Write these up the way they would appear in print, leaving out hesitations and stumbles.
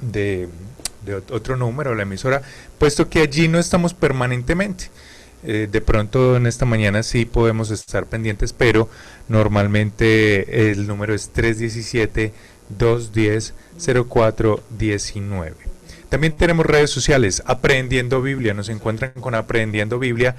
de, de otro número, la emisora, puesto que allí no estamos permanentemente. De pronto en esta mañana sí podemos estar pendientes, pero normalmente el número es 317-210-0419. También tenemos redes sociales, Aprendiendo Biblia, nos encuentran con Aprendiendo Biblia.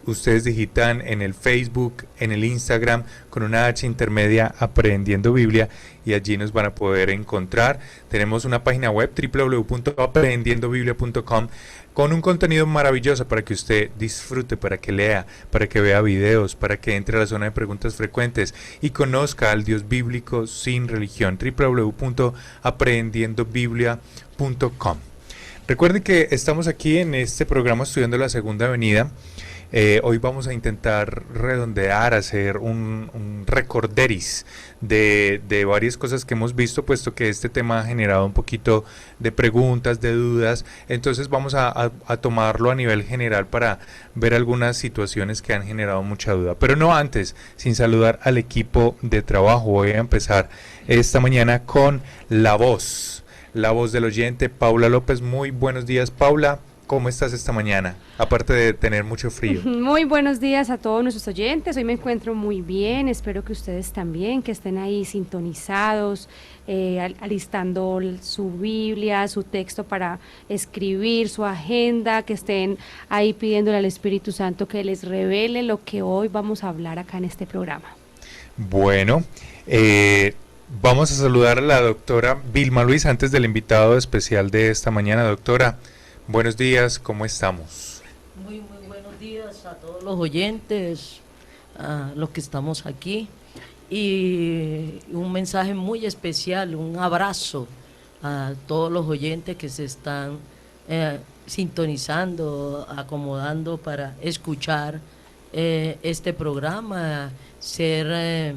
Ustedes digitan en el Facebook, en el Instagram, con una H intermedia, Aprendiendo Biblia, y allí nos van a poder encontrar. Tenemos una página web, www.aprendiendobiblia.com, con un contenido maravilloso para que usted disfrute, para que lea, para que vea videos, para que entre a la zona de preguntas frecuentes y conozca al Dios bíblico sin religión, www.aprendiendobiblia.com. Recuerden que estamos aquí en este programa estudiando la Segunda Venida. Hoy vamos a intentar redondear, hacer un recorderis de varias cosas que hemos visto, puesto que este tema ha generado un poquito de preguntas, de dudas. Entonces vamos a tomarlo a nivel general para ver algunas situaciones que han generado mucha duda. Pero no antes, sin saludar al equipo de trabajo. Voy a empezar esta mañana con la voz del oyente, Paula López. Muy buenos días, Paula. ¿Cómo estás esta mañana? Aparte de tener mucho frío. Muy buenos días a todos nuestros oyentes. Hoy me encuentro muy bien. Espero que ustedes también, que estén ahí sintonizados, alistando su Biblia, su texto para escribir, su agenda, que estén ahí pidiéndole al Espíritu Santo que les revele lo que hoy vamos a hablar acá en este programa. Bueno, vamos a saludar a la doctora Vilma Luis antes del invitado especial de esta mañana. Doctora, buenos días, ¿cómo estamos? Muy buenos días a todos los oyentes, a los que estamos aquí, y un mensaje muy especial, un abrazo a todos los oyentes que se están sintonizando, acomodando para escuchar este programa, ser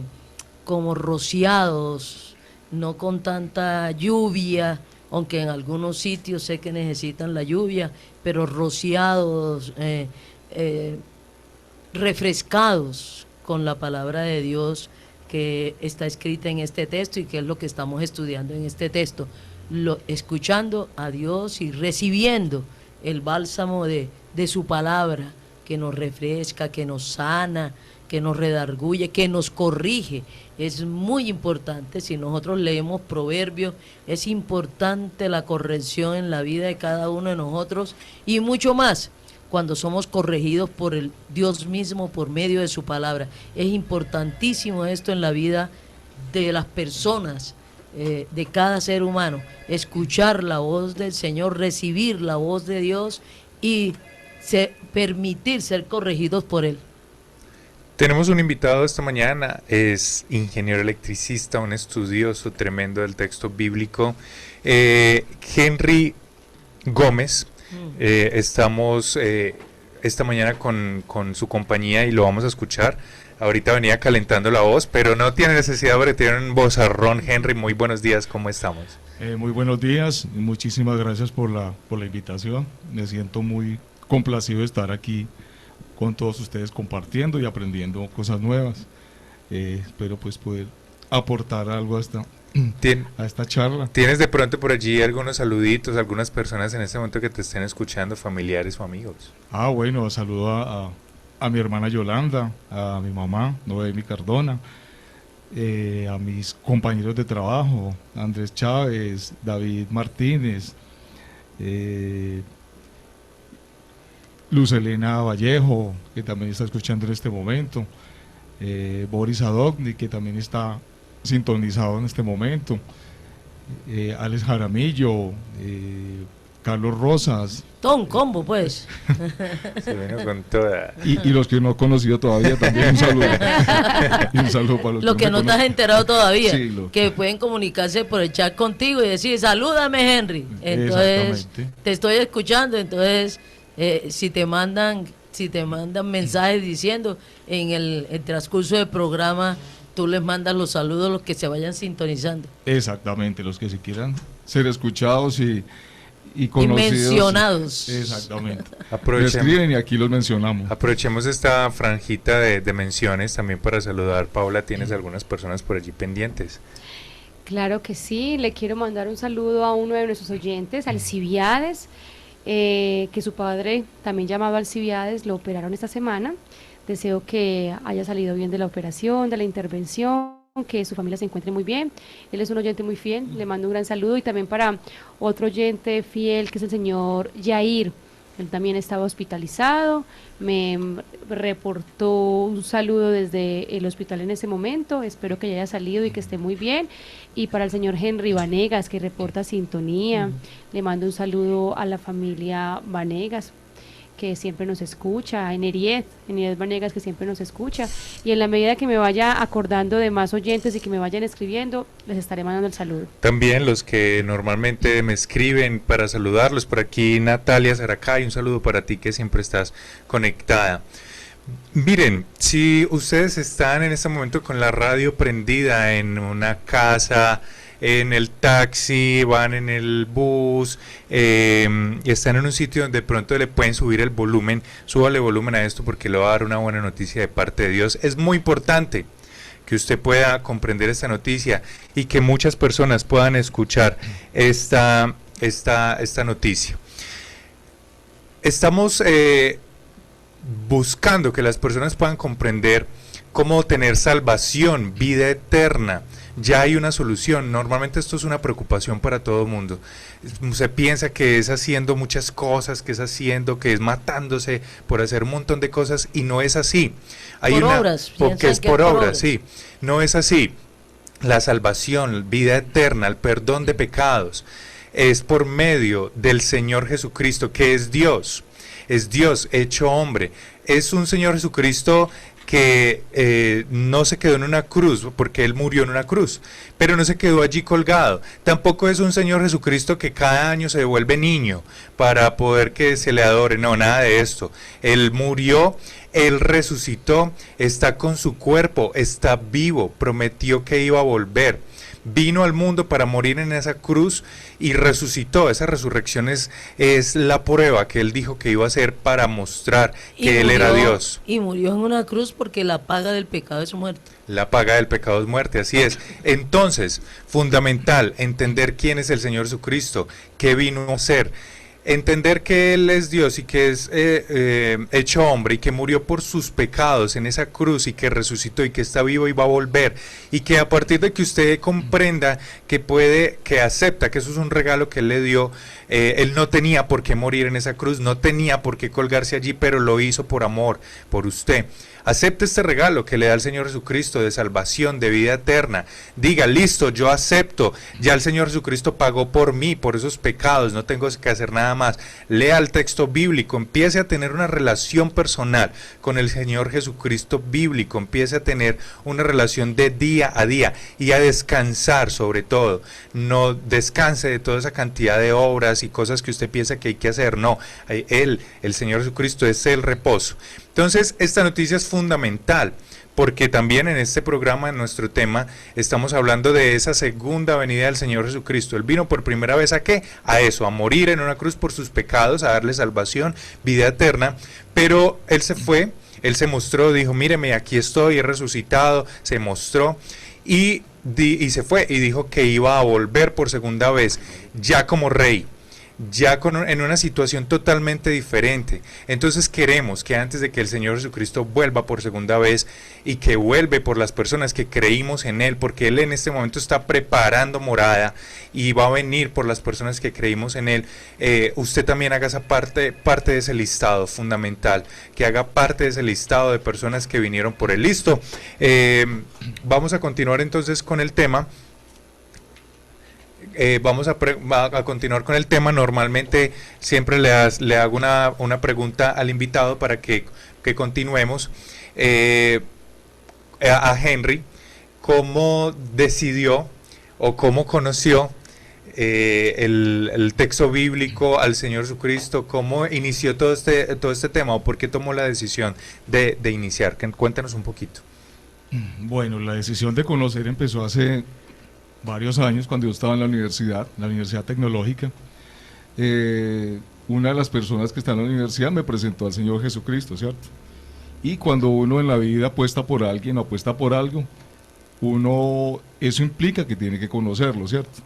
como rociados, no con tanta lluvia, aunque en algunos sitios sé que necesitan la lluvia, pero rociados, refrescados con la palabra de Dios que está escrita en este texto y que es lo que estamos estudiando en este texto, escuchando a Dios y recibiendo el bálsamo de su palabra, que nos refresca, que nos sana, que nos redarguye, que nos corrige. Es muy importante, si nosotros leemos Proverbios, es importante la corrección en la vida de cada uno de nosotros, y mucho más cuando somos corregidos por el Dios mismo por medio de su palabra. Es importantísimo esto en la vida de las personas, de cada ser humano, escuchar la voz del Señor, recibir la voz de Dios y permitir ser corregidos por Él. Tenemos un invitado esta mañana, es ingeniero electricista, un estudioso tremendo del texto bíblico, Henry Gómez. Estamos esta mañana con su compañía y lo vamos a escuchar. Ahorita venía calentando la voz, pero no tiene necesidad porque tiene un vozarrón. Henry, muy buenos días, ¿cómo estamos? Muy buenos días, muchísimas gracias por la invitación. Me siento muy complacido de estar aquí con todos ustedes compartiendo y aprendiendo cosas nuevas. Espero pues poder aportar algo a esta charla. ¿Tienes de pronto por allí algunos saluditos, algunas personas en este momento que te estén escuchando, familiares o amigos? Bueno, saludo a mi hermana Yolanda, a mi mamá, Noemi Cardona, a mis compañeros de trabajo, Andrés Chávez, David Martínez, Luz Elena Vallejo, que también está escuchando en este momento, Boris Adogni, que también está sintonizado en este momento, Alex Jaramillo, Carlos Rosas. Todo un combo, pues. Se vino con toda. Y los que no he conocido todavía también, un saludo. Y un saludo para los que no estás enterado todavía, sí, que pueden comunicarse por el chat contigo y decir, salúdame, Henry. Entonces, te estoy escuchando, entonces... si te mandan mensajes diciendo en el transcurso del programa, tú les mandas los saludos a los que se vayan sintonizando. Exactamente, los que se quieran ser escuchados y conocidos. Y mencionados. Exactamente. Me escriben y aquí los mencionamos. Aprovechemos esta franjita de menciones también para saludar. Paula, ¿tienes algunas personas por allí pendientes? Claro que sí, le quiero mandar un saludo a uno de nuestros oyentes, Alcibiades, que su padre, también llamado Alcibiades, lo operaron esta semana. Deseo que haya salido bien de la operación, de la intervención, que su familia se encuentre muy bien. Él es un oyente muy fiel, le mando un gran saludo, y también para otro oyente fiel que es el señor Yair. Él también estaba hospitalizado, me reportó un saludo desde el hospital en ese momento, espero que ya haya salido y que esté muy bien. Y para el señor Henry Vanegas, que reporta sintonía, le mando un saludo a la familia Vanegas, que siempre nos escucha, a Eneriet Vanegas, que siempre nos escucha, y en la medida que me vaya acordando de más oyentes y que me vayan escribiendo, les estaré mandando el saludo. También los que normalmente me escriben para saludarlos, por aquí Natalia Saracay, un saludo para ti que siempre estás conectada. Miren, si ustedes están en este momento con la radio prendida en una casa, en el taxi, van en el bus, y están en un sitio donde de pronto le pueden subir el volumen, súbale volumen a esto porque le va a dar una buena noticia de parte de Dios. Es muy importante que usted pueda comprender esta noticia y que muchas personas puedan escuchar esta noticia. Estamos buscando que las personas puedan comprender cómo tener salvación, vida eterna. Ya hay una solución. Normalmente esto es una preocupación para todo el mundo. Se piensa que es haciendo muchas cosas, que es matándose por hacer un montón de cosas, y no es así. Hay por una, obras, porque es por obras, sí. No es así. La salvación, vida eterna, el perdón de pecados, es por medio del Señor Jesucristo, que es Dios hecho hombre. Es un Señor Jesucristo que no se quedó en una cruz, porque Él murió en una cruz, pero no se quedó allí colgado. Tampoco es un Señor Jesucristo que cada año se devuelve niño para poder que se le adore. No, nada de esto. Él murió, Él resucitó, está con su cuerpo, está vivo, prometió que iba a volver. Vino al mundo para morir en esa cruz y resucitó. Esa resurrección es la prueba que Él dijo que iba a hacer para mostrar que Él era Dios. Y murió en una cruz porque la paga del pecado es muerte. La paga del pecado es muerte, así es. Entonces, fundamental entender quién es el Señor Jesucristo, qué vino a hacer. Entender que Él es Dios y que es hecho hombre y que murió por sus pecados en esa cruz y que resucitó y que está vivo y va a volver, y que a partir de que usted comprenda que acepta que eso es un regalo que Él le dio, Él no tenía por qué morir en esa cruz, no tenía por qué colgarse allí, pero lo hizo por amor, por usted. Acepte este regalo que le da el Señor Jesucristo de salvación, de vida eterna. Diga, listo, yo acepto, ya el Señor Jesucristo pagó por mí, por esos pecados, no tengo que hacer nada más. Lea el texto bíblico, empiece a tener una relación personal con el Señor Jesucristo bíblico, empiece a tener una relación de día a día y a descansar sobre todo. No descanse de toda esa cantidad de obras y cosas que usted piensa que hay que hacer, no. El Señor Jesucristo es el reposo. Entonces, esta noticia es fundamental, porque también en este programa, en nuestro tema, estamos hablando de esa segunda venida del Señor Jesucristo. Él vino por primera vez ¿a qué? A eso, a morir en una cruz por sus pecados, a darle salvación, vida eterna, pero Él se fue, Él se mostró, dijo, míreme, aquí estoy, he resucitado, se mostró, y se fue, y dijo que iba a volver por segunda vez, ya como rey. Ya en una situación totalmente diferente. Entonces queremos que antes de que el Señor Jesucristo vuelva por segunda vez, y que vuelve por las personas que creímos en Él, porque Él en este momento está preparando morada y va a venir por las personas que creímos en Él, usted también haga esa parte de ese listado fundamental, que haga parte de ese listado de personas que vinieron por Él. Listo, vamos a continuar entonces con el tema. Vamos a continuar con el tema. Normalmente siempre le hago una pregunta al invitado para que continuemos. A Henry, ¿cómo decidió o cómo conoció el texto bíblico, al Señor Jesucristo? ¿Cómo inició todo este tema, o por qué tomó la decisión de iniciar? Cuéntanos un poquito. Bueno, la decisión de conocer empezó hace varios años, cuando yo estaba en la Universidad Tecnológica. Una de las personas que está en la universidad me presentó al Señor Jesucristo, ¿cierto? Y cuando uno en la vida apuesta por alguien o apuesta por algo, eso implica que tiene que conocerlo, ¿cierto?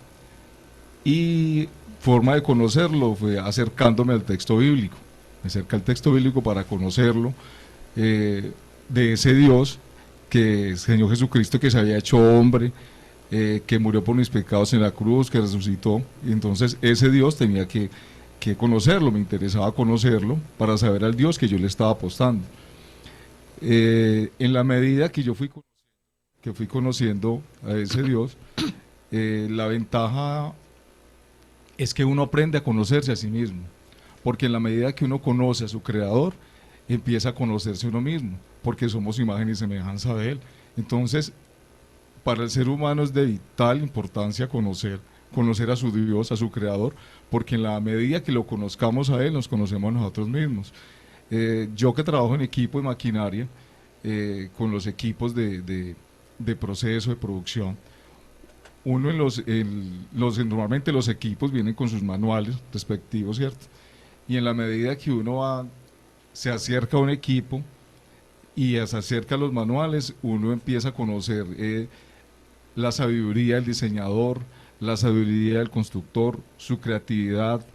Y forma de conocerlo fue acercándome al texto bíblico. Me acerca al texto bíblico para conocerlo, de ese Dios, que es Señor Jesucristo, que se había hecho hombre, que murió por mis pecados en la cruz, que resucitó. Y entonces ese Dios tenía que conocerlo, me interesaba conocerlo para saber al Dios que yo le estaba apostando. En la medida que yo fui conociendo a ese Dios, la ventaja es que uno aprende a conocerse a sí mismo, porque en la medida que uno conoce a su Creador, empieza a conocerse uno mismo, porque somos imagen y semejanza de Él. Entonces, para el ser humano es de vital importancia conocer a su Dios, a su Creador, porque en la medida que lo conozcamos a Él, nos conocemos a nosotros mismos. Yo que trabajo en equipo de maquinaria, con los equipos de proceso, de producción, uno normalmente los equipos vienen con sus manuales respectivos, ¿cierto? Y en la medida que uno se acerca a un equipo y se acerca a los manuales, uno empieza a conocer la sabiduría del diseñador, la sabiduría del constructor, su creatividad,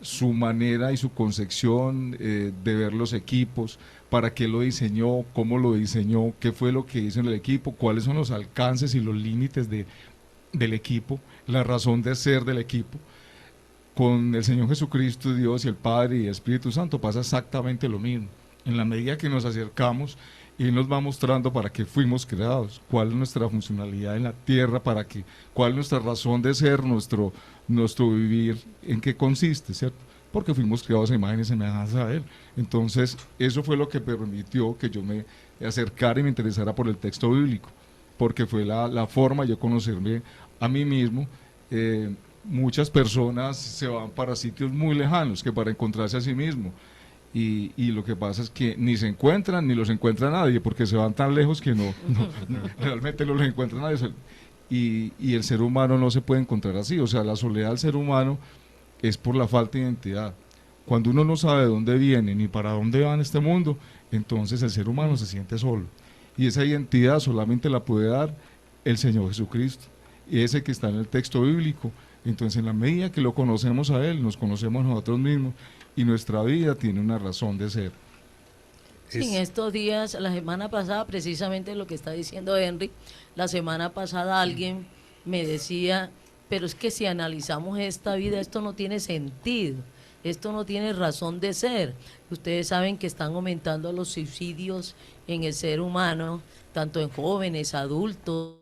su manera y su concepción de ver los equipos, para qué lo diseñó, cómo lo diseñó, qué fue lo que hizo en el equipo, cuáles son los alcances y los límites del equipo, la razón de ser del equipo. Con el Señor Jesucristo, Dios y el Padre y el Espíritu Santo pasa exactamente lo mismo. En la medida que nos acercamos, Él nos va mostrando para qué fuimos creados, cuál es nuestra funcionalidad en la tierra, cuál es nuestra razón de ser, nuestro vivir, en qué consiste, ¿cierto? Porque fuimos creados a imagen y semejanza de Él. Entonces, eso fue lo que permitió que yo me acercara y me interesara por el texto bíblico, porque fue la forma de yo conocerme a mí mismo. Muchas personas se van para sitios muy lejanos que para encontrarse a sí mismo. Y lo que pasa es que ni se encuentran, ni los encuentra nadie, porque se van tan lejos que realmente no los encuentra nadie. Y el ser humano no se puede encontrar así. O sea, la soledad del ser humano es por la falta de identidad. Cuando uno no sabe de dónde viene ni para dónde va en este mundo, entonces el ser humano se siente solo. Y esa identidad solamente la puede dar el Señor Jesucristo, ese que está en el texto bíblico. Entonces, en la medida que lo conocemos a Él, nos conocemos a nosotros mismos y nuestra vida tiene una razón de ser. Sí, en estos días, la semana pasada, precisamente lo que está diciendo Henry, la semana pasada alguien me decía, pero es que si analizamos esta vida, esto no tiene sentido, esto no tiene razón de ser. Ustedes saben que están aumentando los suicidios en el ser humano, tanto en jóvenes, adultos,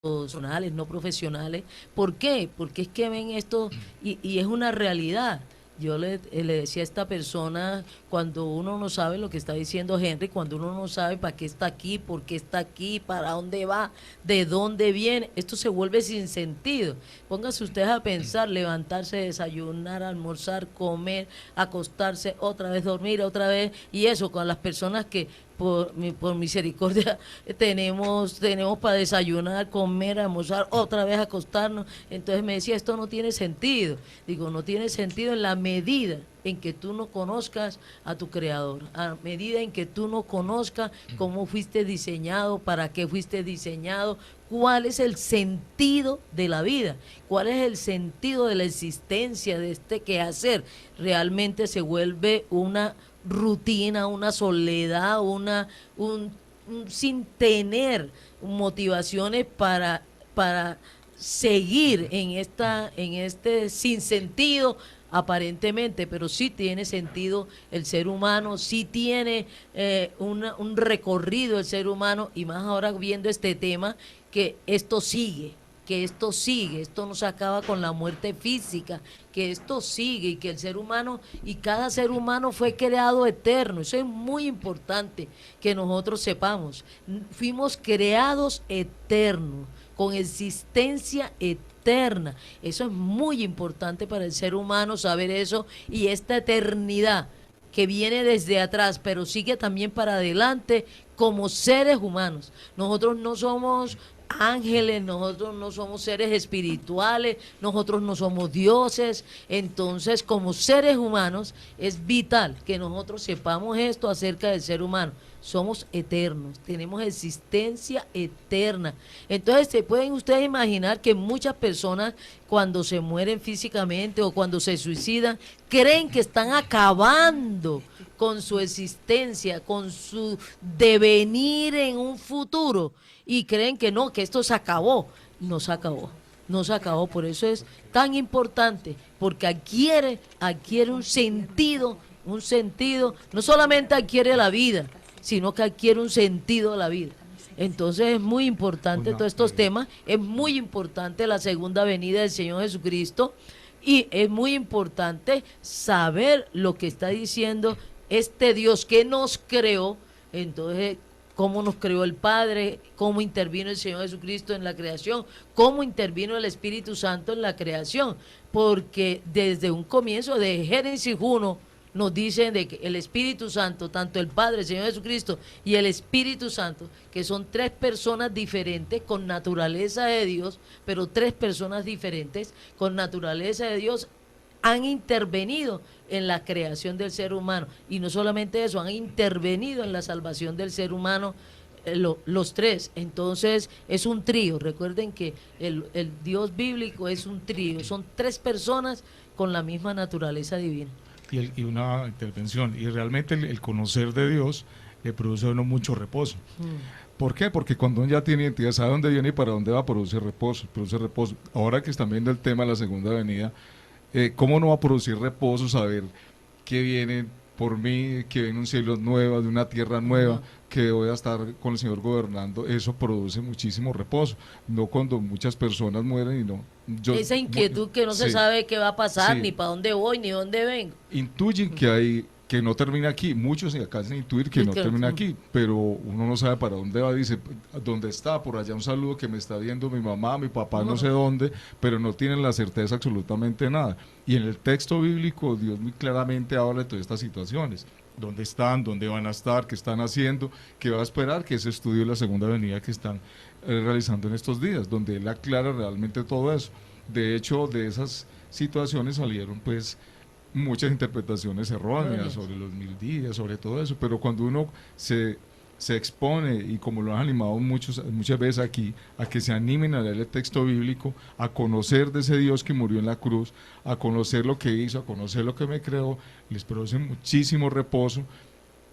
profesionales, no profesionales. ¿Por qué? Porque es que ven esto y es una realidad. Yo le decía a esta persona, cuando uno no sabe lo que está diciendo Henry, cuando uno no sabe para qué está aquí, por qué está aquí, para dónde va, de dónde viene, esto se vuelve sin sentido. Pónganse ustedes a pensar, levantarse, desayunar, almorzar, comer, acostarse, otra vez dormir, otra vez, y eso con las personas que por misericordia tenemos para desayunar, comer, almorzar, otra vez acostarnos. Entonces me decía, esto no tiene sentido. Digo, no tiene sentido en la medida en que tú no conozcas a tu Creador, a medida en que tú no conozcas cómo fuiste diseñado, para qué fuiste diseñado, cuál es el sentido de la vida, cuál es el sentido de la existencia, de este quehacer. Realmente se vuelve una rutina, una soledad, un sin tener motivaciones para seguir en este sinsentido aparentemente, pero sí tiene sentido el ser humano, sí tiene un recorrido el ser humano, y más ahora viendo este tema, que esto sigue, esto no se acaba con la muerte física, que esto sigue, y que el ser humano y cada ser humano fue creado eterno. Eso es muy importante que nosotros sepamos. Fuimos creados eternos, con existencia eterna. Eso es muy importante para el ser humano saber eso, y esta eternidad que viene desde atrás, pero sigue también para adelante como seres humanos. Nosotros no somos ángeles, nosotros no somos seres espirituales, nosotros no somos dioses. Entonces, como seres humanos, es vital que nosotros sepamos esto acerca del ser humano. somos eternos, tenemos existencia eterna. Entonces, ¿se pueden ustedes imaginar que muchas personas cuando se mueren físicamente o cuando se suicidan, creen que están acabando con su existencia, con su devenir en un futuro, y creen que no, que esto se acabó? No se acabó. No se acabó, por eso es tan importante, porque adquiere un sentido, no solamente adquiere la vida, sino que adquiere un sentido a la vida. Entonces es muy importante todos estos temas, es muy importante la segunda venida del Señor Jesucristo, y es muy importante saber lo que está diciendo este Dios que nos creó. Entonces, cómo nos creó el Padre, cómo intervino el Señor Jesucristo en la creación, cómo intervino el Espíritu Santo en la creación, porque desde un comienzo de Génesis 1 nos dicen de que el Espíritu Santo, tanto el Padre, el Señor Jesucristo y el Espíritu Santo, que son tres personas diferentes con naturaleza de Dios, pero tres personas diferentes con naturaleza de Dios, han intervenido en la creación del ser humano, y no solamente eso, han intervenido en la salvación del ser humano, los tres. Entonces es un trío. Recuerden que el Dios bíblico es un trío, son tres personas con la misma naturaleza divina. Y una intervención, y realmente el conocer de Dios le produce a uno mucho reposo. ¿Por qué? Porque cuando uno ya tiene identidad, sabe dónde viene y para dónde va, produce reposo. Ahora que están viendo el tema de la segunda venida, ¿cómo no va a producir reposo saber que viene por mí, que viene un cielo nuevo, de una tierra nueva, que voy a estar con el Señor gobernando? Eso produce muchísimo reposo. No cuando muchas personas mueren y no. Esa inquietud que no se sabe qué va a pasar, ni para dónde voy, ni dónde vengo. Intuyen que no termina aquí, muchos acá hacen intuir que no termina aquí, pero uno no sabe para dónde va. Dice, ¿dónde está? Por allá un saludo que me está viendo mi mamá, mi papá, no sé dónde, pero no tienen la certeza absolutamente nada. Y en el texto bíblico Dios muy claramente habla de todas estas situaciones: dónde están, dónde van a estar, qué están haciendo, qué va a esperar, que ese estudio de la segunda venida que están realizando en estos días, donde él aclara realmente todo eso. De hecho, de esas situaciones salieron pues muchas interpretaciones erróneas sobre los 1000 días, sobre todo eso, pero cuando uno se expone, y como lo han animado muchas veces aquí, a que se animen a leer el texto bíblico, a conocer de ese Dios que murió en la cruz, a conocer lo que hizo, a conocer lo que me creó, les produce muchísimo reposo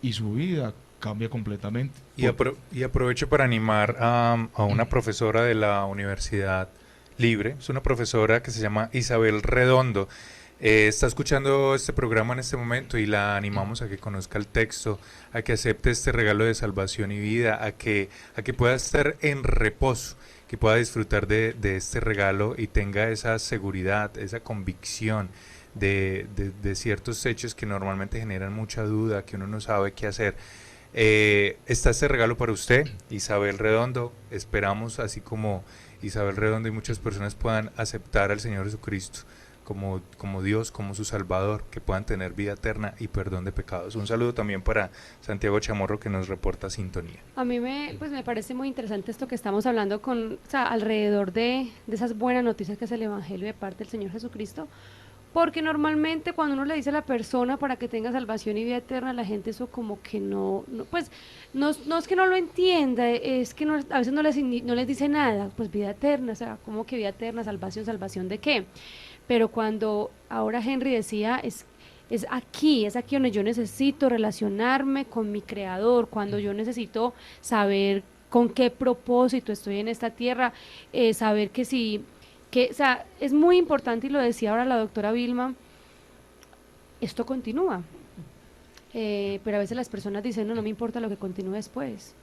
y su vida cambia completamente. Y aprovecho para animar a una profesora de la Universidad Libre. Es una profesora que se llama Isabel Redondo. Está escuchando este programa en este momento y la animamos a que conozca el texto, a que acepte este regalo de salvación y vida, a que pueda estar en reposo, que pueda disfrutar de este regalo y tenga esa seguridad, esa convicción de ciertos hechos que normalmente generan mucha duda, que uno no sabe qué hacer. Está este regalo para usted, Isabel Redondo. Esperamos, así como Isabel Redondo y muchas personas, puedan aceptar al Señor Jesucristo como Dios, como su Salvador, que puedan tener vida eterna y perdón de pecados. Un saludo también para Santiago Chamorro, que nos reporta sintonía. A mí me parece muy interesante esto que estamos hablando alrededor de esas buenas noticias que es el Evangelio de parte del Señor Jesucristo, porque normalmente cuando uno le dice a la persona para que tenga salvación y vida eterna, la gente eso como que no es que no lo entienda, es que a veces no les dice nada, pues vida eterna, o sea, ¿cómo que vida eterna, salvación de qué? Pero cuando ahora Henry decía, es aquí donde yo necesito relacionarme con mi Creador, cuando yo necesito saber con qué propósito estoy en esta tierra, saber o sea, es muy importante, y lo decía ahora la doctora Vilma, esto continúa, pero a veces las personas dicen, no me importa lo que continúe después.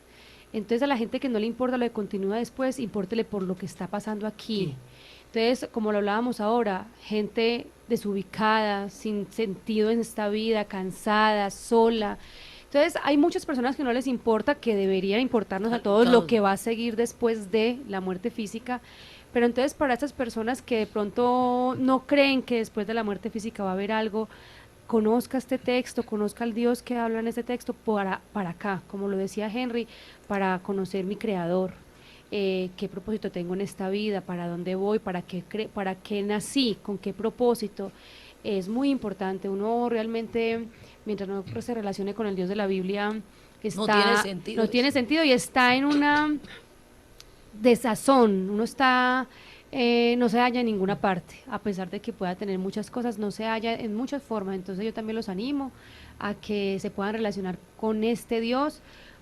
Entonces a la gente que no le importa lo que continúa después, impórtele por lo que está pasando aquí. Sí. Entonces, como lo hablábamos ahora, gente desubicada, sin sentido en esta vida, cansada, sola. Entonces, hay muchas personas que no les importa, que debería importarnos a todos lo que va a seguir después de la muerte física. Pero entonces, para estas personas que de pronto no creen que después de la muerte física va a haber algo, conozca este texto, conozca al Dios que habla en este texto para acá, como lo decía Henry, para conocer mi Creador. Qué propósito tengo en esta vida, para dónde voy, para qué nací, con qué propósito. Es muy importante. Uno realmente, mientras no se relacione con el Dios de la Biblia, No tiene sentido no eso. tiene sentido y está en una desazón, uno está, no se halla en ninguna parte, a pesar de que pueda tener muchas cosas, no se halla en muchas formas, entonces yo también los animo a que se puedan relacionar con este Dios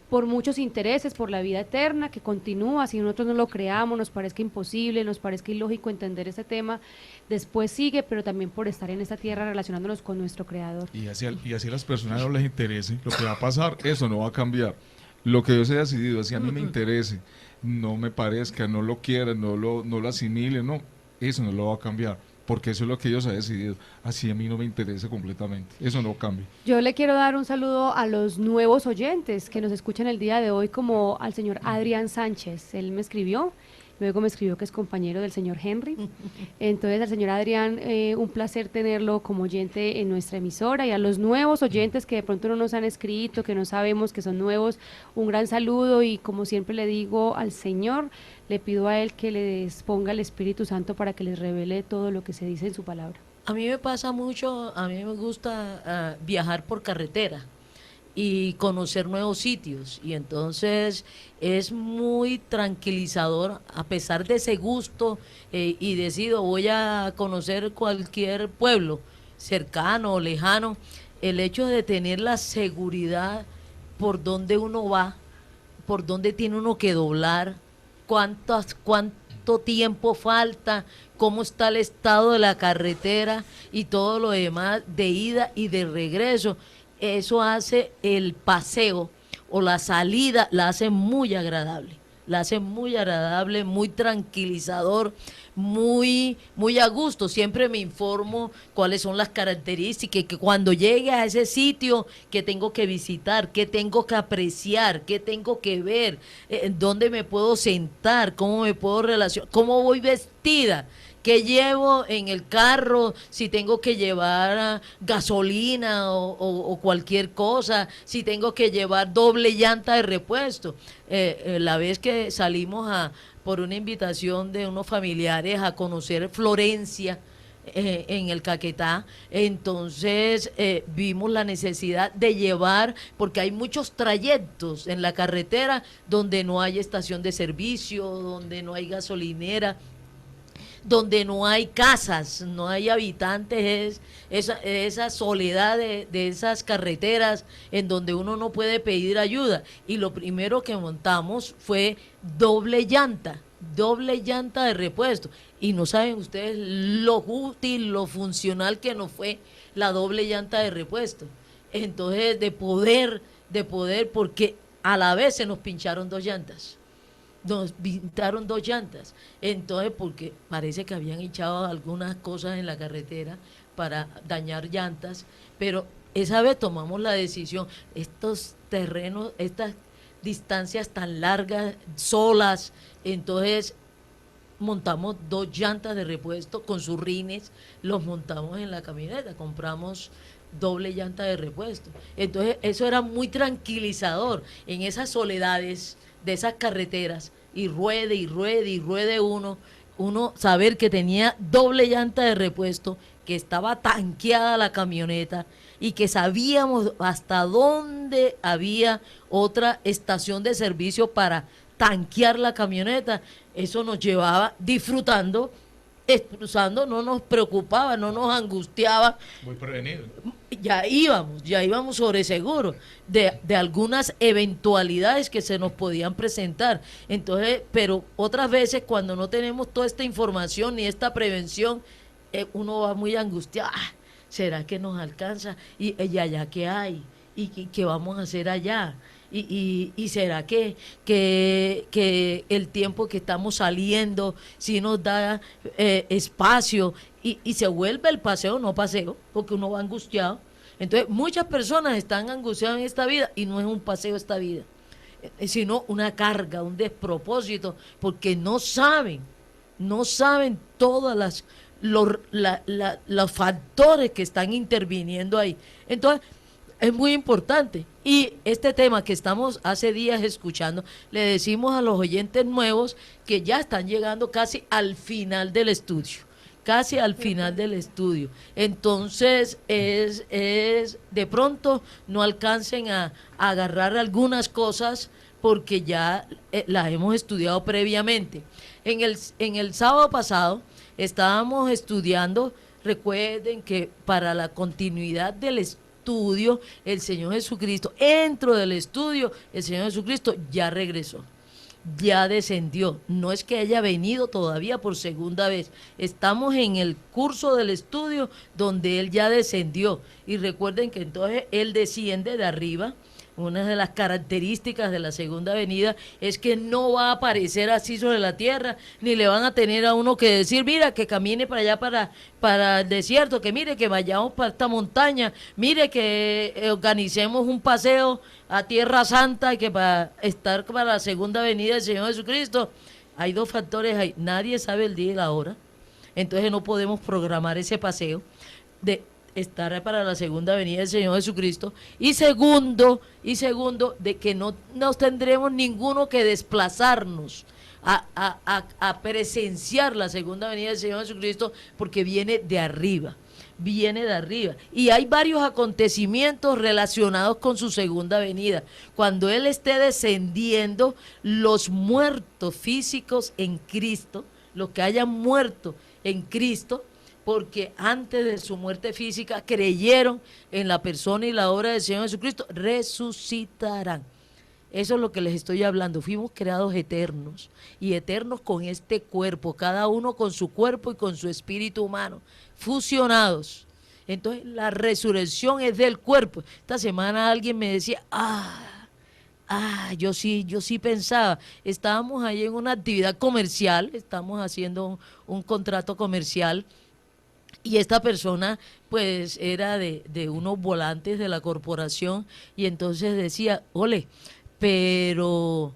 por muchos intereses, por la vida eterna que continúa, si nosotros no lo creamos, nos parezca imposible, nos parezca ilógico entender ese tema, después sigue, pero también por estar en esta tierra relacionándonos con nuestro Creador. Y así a las personas no les interese, lo que va a pasar, eso no va a cambiar. Lo que Dios ha decidido, así a mí me interese, no me parezca, no lo quiera, no lo asimile, no, eso no lo va a cambiar, porque eso es lo que Dios ha decidido. Así a mí no me interesa completamente, eso no cambia. Yo le quiero dar un saludo a los nuevos oyentes que nos escuchan el día de hoy, como al señor Adrián Sánchez. Él me escribió, luego me escribió que es compañero del señor Henry. Entonces, al señor Adrián, un placer tenerlo como oyente en nuestra emisora. Y a los nuevos oyentes que de pronto no nos han escrito, que no sabemos que son nuevos, un gran saludo. Y como siempre le digo al Señor, le pido a Él que les ponga el Espíritu Santo para que les revele todo lo que se dice en su palabra. A mí me pasa mucho, a mí me gusta viajar por carretera y conocer nuevos sitios, y entonces es muy tranquilizador, a pesar de ese gusto, y decido voy a conocer cualquier pueblo cercano o lejano, el hecho de tener la seguridad por donde uno va, por donde tiene uno que doblar, cuánto tiempo falta, cómo está el estado de la carretera y todo lo demás, de ida y de regreso. Eso hace el paseo o la salida, la hace muy agradable. La hace muy agradable, muy tranquilizador, muy a gusto. Siempre me informo cuáles son las características, que cuando llegue a ese sitio que tengo que visitar, que tengo que apreciar, que tengo que ver, dónde me puedo sentar, cómo me puedo relacionar, cómo voy vestida, qué llevo en el carro, si tengo que llevar gasolina o cualquier cosa, si tengo que llevar doble llanta de repuesto. La vez que salimos por una invitación de unos familiares a conocer Florencia, en el Caquetá, entonces vimos la necesidad de llevar, porque hay muchos trayectos en la carretera donde no hay estación de servicio, donde no hay gasolinera, donde no hay casas, no hay habitantes, esa soledad de esas carreteras en donde uno no puede pedir ayuda. Y lo primero que montamos fue doble llanta de repuesto. Y no saben ustedes lo útil, lo funcional que nos fue la doble llanta de repuesto. Entonces, de poder, porque a la vez se nos pincharon dos llantas. Nos pintaron dos llantas, entonces porque parece que habían echado algunas cosas en la carretera para dañar llantas, pero esa vez tomamos la decisión, estos terrenos, estas distancias tan largas, solas, entonces montamos dos llantas de repuesto con sus rines, los montamos en la camioneta, compramos doble llanta de repuesto. Entonces eso era muy tranquilizador en esas soledades de esas carreteras, y ruede uno saber que tenía doble llanta de repuesto, que estaba tanqueada la camioneta y que sabíamos hasta dónde había otra estación de servicio para tanquear la camioneta. Eso nos llevaba disfrutando, expulsando, no nos preocupaba, no nos angustiaba. Muy prevenido. Ya íbamos sobre seguro de algunas eventualidades que se nos podían presentar. Entonces, pero otras veces cuando no tenemos toda esta información ni esta prevención, uno va muy angustiado. ¿Será que nos alcanza? ¿Y allá qué hay? ¿Y qué vamos a hacer allá? ¿Y será que el tiempo que estamos saliendo sí nos da espacio? Y se vuelve el paseo, no paseo, porque uno va angustiado. Entonces, muchas personas están angustiadas en esta vida y no es un paseo esta vida, sino una carga, un despropósito, porque no saben todas los factores que están interviniendo ahí. Entonces, es muy importante. Y este tema que estamos hace días escuchando, le decimos a los oyentes nuevos que ya están llegando casi al final del estudio, casi al final del estudio. Entonces, de pronto no alcancen a agarrar algunas cosas porque ya las hemos estudiado previamente. En el sábado pasado estábamos estudiando, recuerden que para la continuidad del estudio, el Señor Jesucristo, dentro del estudio, el Señor Jesucristo ya regresó. Ya descendió, no es que haya venido todavía por segunda vez, estamos en el curso del estudio donde Él ya descendió, y recuerden que entonces Él desciende de arriba. Una de las características de la segunda venida es que no va a aparecer así sobre la tierra, ni le van a tener a uno que decir, mira, que camine para allá, para el desierto, que mire, que vayamos para esta montaña, mire, que organicemos un paseo a Tierra Santa, y que para estar para la segunda venida del Señor Jesucristo. Hay dos factores ahí, nadie sabe el día y la hora, entonces no podemos programar ese paseo de estar para la segunda venida del Señor Jesucristo, y segundo, de que no nos tendremos ninguno que desplazarnos a presenciar la segunda venida del Señor Jesucristo, porque viene de arriba, y hay varios acontecimientos relacionados con su segunda venida. Cuando Él esté descendiendo, los muertos físicos en Cristo, los que hayan muerto en Cristo, porque antes de su muerte física creyeron en la persona y la obra del Señor Jesucristo, resucitarán. Eso es lo que les estoy hablando. Fuimos creados eternos, y eternos con este cuerpo, cada uno con su cuerpo y con su espíritu humano, fusionados. Entonces la resurrección es del cuerpo. Esta semana alguien me decía, yo sí pensaba. Estábamos ahí en una actividad comercial, estamos haciendo un contrato comercial, y esta persona pues era de unos volantes de la corporación, y entonces decía, ole, pero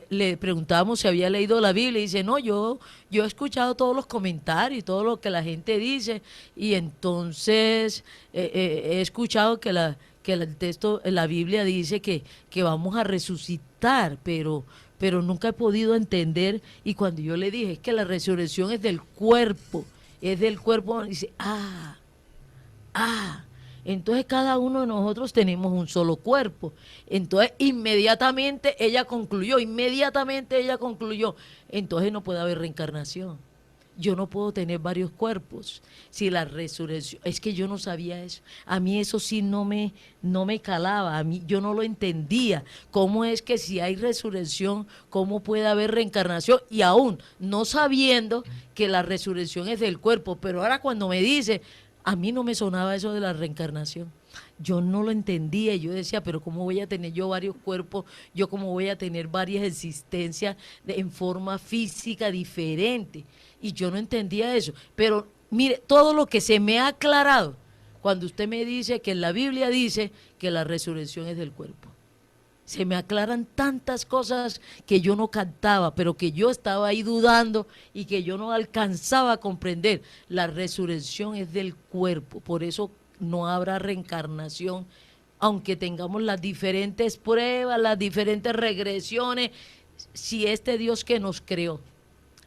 le preguntábamos si había leído la Biblia, y dice, no, yo he escuchado todos los comentarios y todo lo que la gente dice, y entonces he escuchado que el texto, la Biblia dice que vamos a resucitar, pero nunca he podido entender. Y cuando yo le dije, es que la resurrección es del cuerpo, dice, entonces cada uno de nosotros tenemos un solo cuerpo. Entonces inmediatamente ella concluyó, entonces no puede haber reencarnación. Yo no puedo tener varios cuerpos. Si la resurrección, es que yo no sabía eso. A mí eso sí no me calaba, a mí yo no lo entendía. ¿Cómo es que si hay resurrección, cómo puede haber reencarnación? Y aún no sabiendo que la resurrección es del cuerpo. Pero ahora cuando me dice, a mí no me sonaba eso de la reencarnación. Yo no lo entendía, y yo decía, pero ¿cómo voy a tener yo varios cuerpos? ¿Yo cómo voy a tener varias existencias en forma física diferente? Y yo no entendía eso. Pero mire, todo lo que se me ha aclarado cuando usted me dice que en la Biblia dice que la resurrección es del cuerpo. Se me aclaran tantas cosas que yo no captaba, pero que yo estaba ahí dudando y que yo no alcanzaba a comprender. La resurrección es del cuerpo, por eso no habrá reencarnación, aunque tengamos las diferentes pruebas, las diferentes regresiones. Si este Dios que nos creó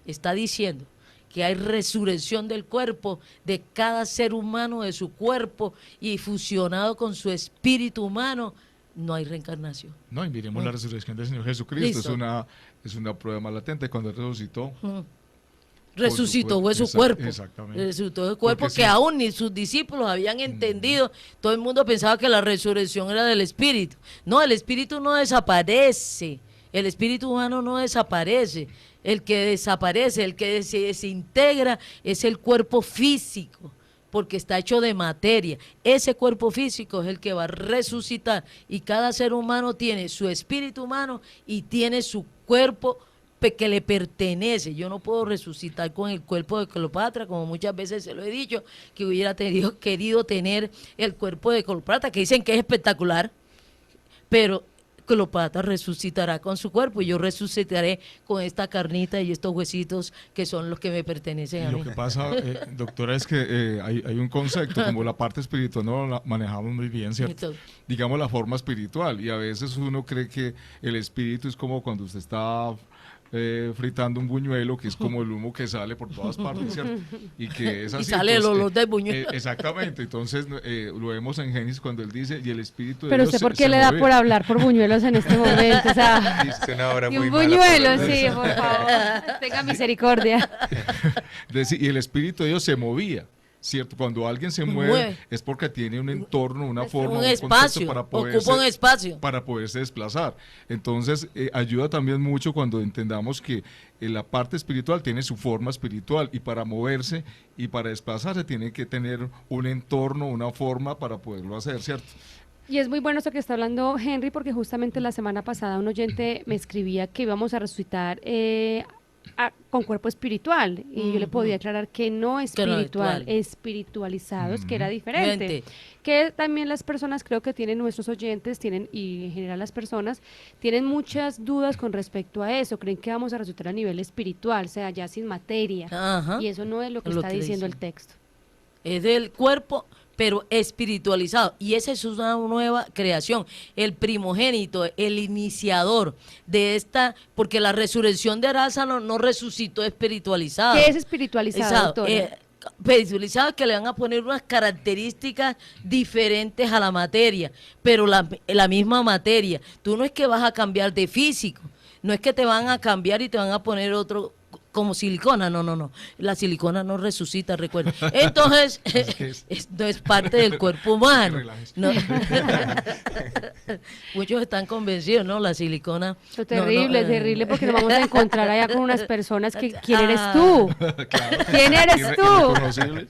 está diciendo que hay resurrección del cuerpo, de cada ser humano, de su cuerpo, y fusionado con su espíritu humano, no hay reencarnación. No, y miremos la resurrección del Señor Jesucristo, es una prueba más latente. Cuando Él resucitó, resucitó fue su cuerpo. Exactamente. Resucitó el cuerpo que aún ni sus discípulos habían entendido. Todo el mundo pensaba que la resurrección era del espíritu. No, el espíritu no desaparece. El espíritu humano no desaparece. El que desaparece, el que se desintegra es el cuerpo físico, porque está hecho de materia. Ese cuerpo físico es el que va a resucitar, y cada ser humano tiene su espíritu humano y tiene su cuerpo que le pertenece. Yo no puedo resucitar con el cuerpo de Cleopatra, como muchas veces se lo he dicho, que hubiera querido tener el cuerpo de Cleopatra, que dicen que es espectacular, pero Cleopatra resucitará con su cuerpo, y yo resucitaré con esta carnita y estos huesitos que son los que me pertenecen a mí. Lo que pasa, doctora, es que hay un concepto, como la parte espiritual no la manejamos muy bien, ¿cierto? Digamos la forma espiritual, y a veces uno cree que el espíritu es como cuando usted está fritando un buñuelo, que es como el humo que sale por todas partes, ¿cierto? Y que es así. Y sale el olor del buñuelo. Exactamente, entonces lo vemos en Génesis cuando él dice, y el Espíritu de Pero Dios usted, ¿por qué le da por hablar por buñuelos en este momento? O sea, Diste una hora y muy un mala buñuelo, para sí, eso. por favor, tenga misericordia. Y el Espíritu de Dios se movía, ¿cierto? Cuando alguien se mueve es porque tiene un entorno, una forma, un contexto espacio, para ocupa un espacio. para poderse desplazar. Entonces, ayuda también mucho cuando entendamos que la parte espiritual tiene su forma espiritual, y para moverse y para desplazarse tiene que tener un entorno, una forma para poderlo hacer, ¿cierto? Y es muy bueno esto que está hablando Henry, porque justamente la semana pasada un oyente me escribía que íbamos a resucitar con cuerpo espiritual, y yo le podía aclarar que no espiritual, espiritualizados, que era diferente. Que también las personas, creo que tienen, nuestros oyentes tienen, y en general las personas tienen muchas dudas con respecto a eso, creen que vamos a resucitar a nivel espiritual, o sea, ya sin materia. Ajá. Y eso no es lo que está diciendo el texto. Es del cuerpo, pero espiritualizado. Y esa es una nueva creación. El primogénito, el iniciador de esta, porque la resurrección de Lázaro no resucitó espiritualizado. ¿Qué es espiritualizado, doctora? Espiritualizado, que le van a poner unas características diferentes a la materia, pero la misma materia. Tú no es que vas a cambiar de físico, no es que te van a cambiar y te van a poner otro como silicona, no. La silicona no resucita, recuerda. Entonces, no es parte del cuerpo humano. No. Muchos están convencidos, ¿no? La silicona. Terrible, porque nos vamos a encontrar allá con unas personas que, ¿quién eres tú? Claro. ¿Quién eres tú? Irreconocibles.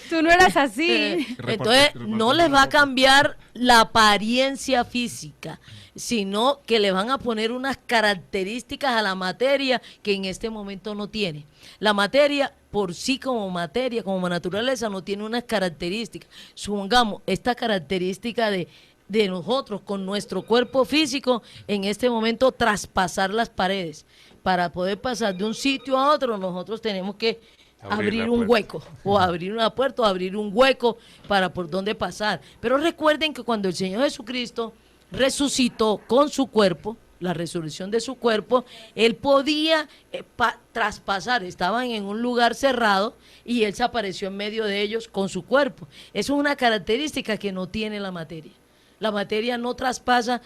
Tú no eras así. Entonces, no les va a cambiar la apariencia física, sino que le van a poner unas características a la materia que en este momento no tiene. La materia por sí como materia, como naturaleza, no tiene unas características. Supongamos, esta característica de nosotros con nuestro cuerpo físico, en este momento traspasar las paredes. Para poder pasar de un sitio a otro, nosotros tenemos que abrir un hueco, o abrir una puerta, o abrir un hueco para por dónde pasar. Pero recuerden que cuando el Señor Jesucristo resucitó con su cuerpo, la resurrección de su cuerpo, él podía traspasar, estaban en un lugar cerrado y él se apareció en medio de ellos con su cuerpo. Eso es una característica que no tiene la materia. La materia no traspasa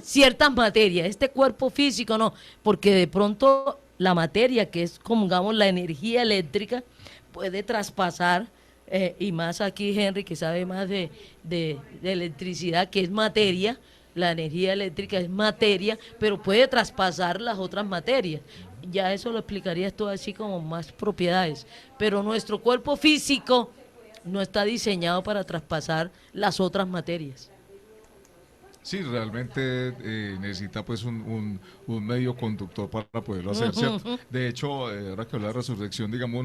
ciertas materias, este cuerpo físico no, porque de pronto la materia, que es como digamos la energía eléctrica, puede traspasar, y más aquí Henry, que sabe más de electricidad, que es materia. La energía eléctrica es materia, pero puede traspasar las otras materias. Ya eso lo explicaría esto así como más propiedades. Pero nuestro cuerpo físico no está diseñado para traspasar las otras materias. Sí, realmente necesita pues un medio conductor para poderlo hacer, ¿cierto? De hecho, ahora que habla de resurrección, digamos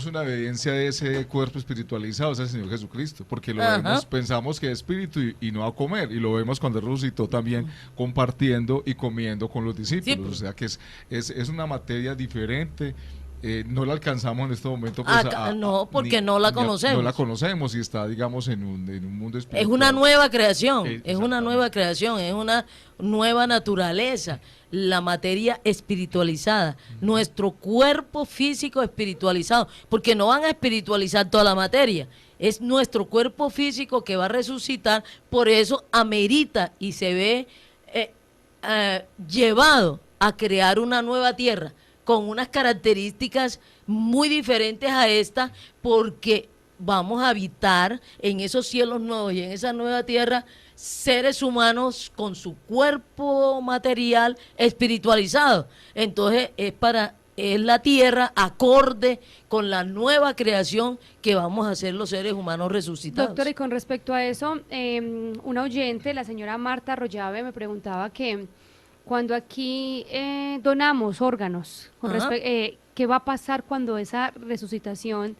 una evidencia de ese cuerpo espiritualizado es el Señor Jesucristo, porque lo vemos, pensamos que es espíritu y no va a comer, y lo vemos cuando resucitó también compartiendo y comiendo con los discípulos, o sea que es una materia diferente. No la alcanzamos en este momento. Pues, no, porque no la conocemos. No la conocemos y está, digamos, en un mundo espiritual. Es una nueva creación, es una nueva creación, es una nueva naturaleza, la materia espiritualizada, nuestro cuerpo físico espiritualizado, porque no van a espiritualizar toda la materia, es nuestro cuerpo físico que va a resucitar, por eso amerita y se ve llevado a crear una nueva tierra, con unas características muy diferentes a esta, porque vamos a habitar en esos cielos nuevos y en esa nueva tierra seres humanos con su cuerpo material espiritualizado. Entonces es la tierra acorde con la nueva creación que vamos a hacer los seres humanos resucitados. Doctora, y con respecto a eso, una oyente, la señora Marta Arroyave, me preguntaba que cuando aquí donamos órganos, ¿qué va a pasar cuando esa resucitación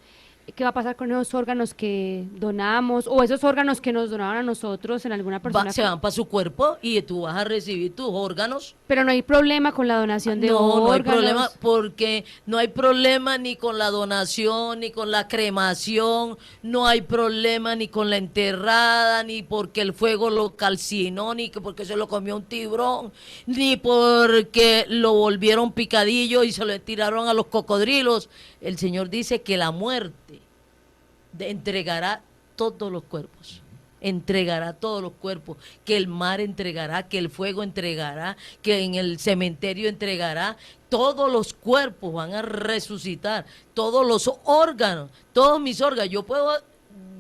¿qué va a pasar con esos órganos que donamos o esos órganos que nos donaban a nosotros en alguna persona? Se van para su cuerpo y tú vas a recibir tus órganos. Pero no hay problema con la donación de órganos. No hay problema, porque no hay problema ni con la donación, ni con la cremación, no hay problema ni con la enterrada, ni porque el fuego lo calcinó, ni porque se lo comió un tiburón, ni porque lo volvieron picadillo y se lo tiraron a los cocodrilos. El Señor dice que la muerte entregará todos los cuerpos. Entregará todos los cuerpos, que el mar entregará, que el fuego entregará, que en el cementerio entregará. Todos los cuerpos van a resucitar, todos los órganos, todos mis órganos. Yo puedo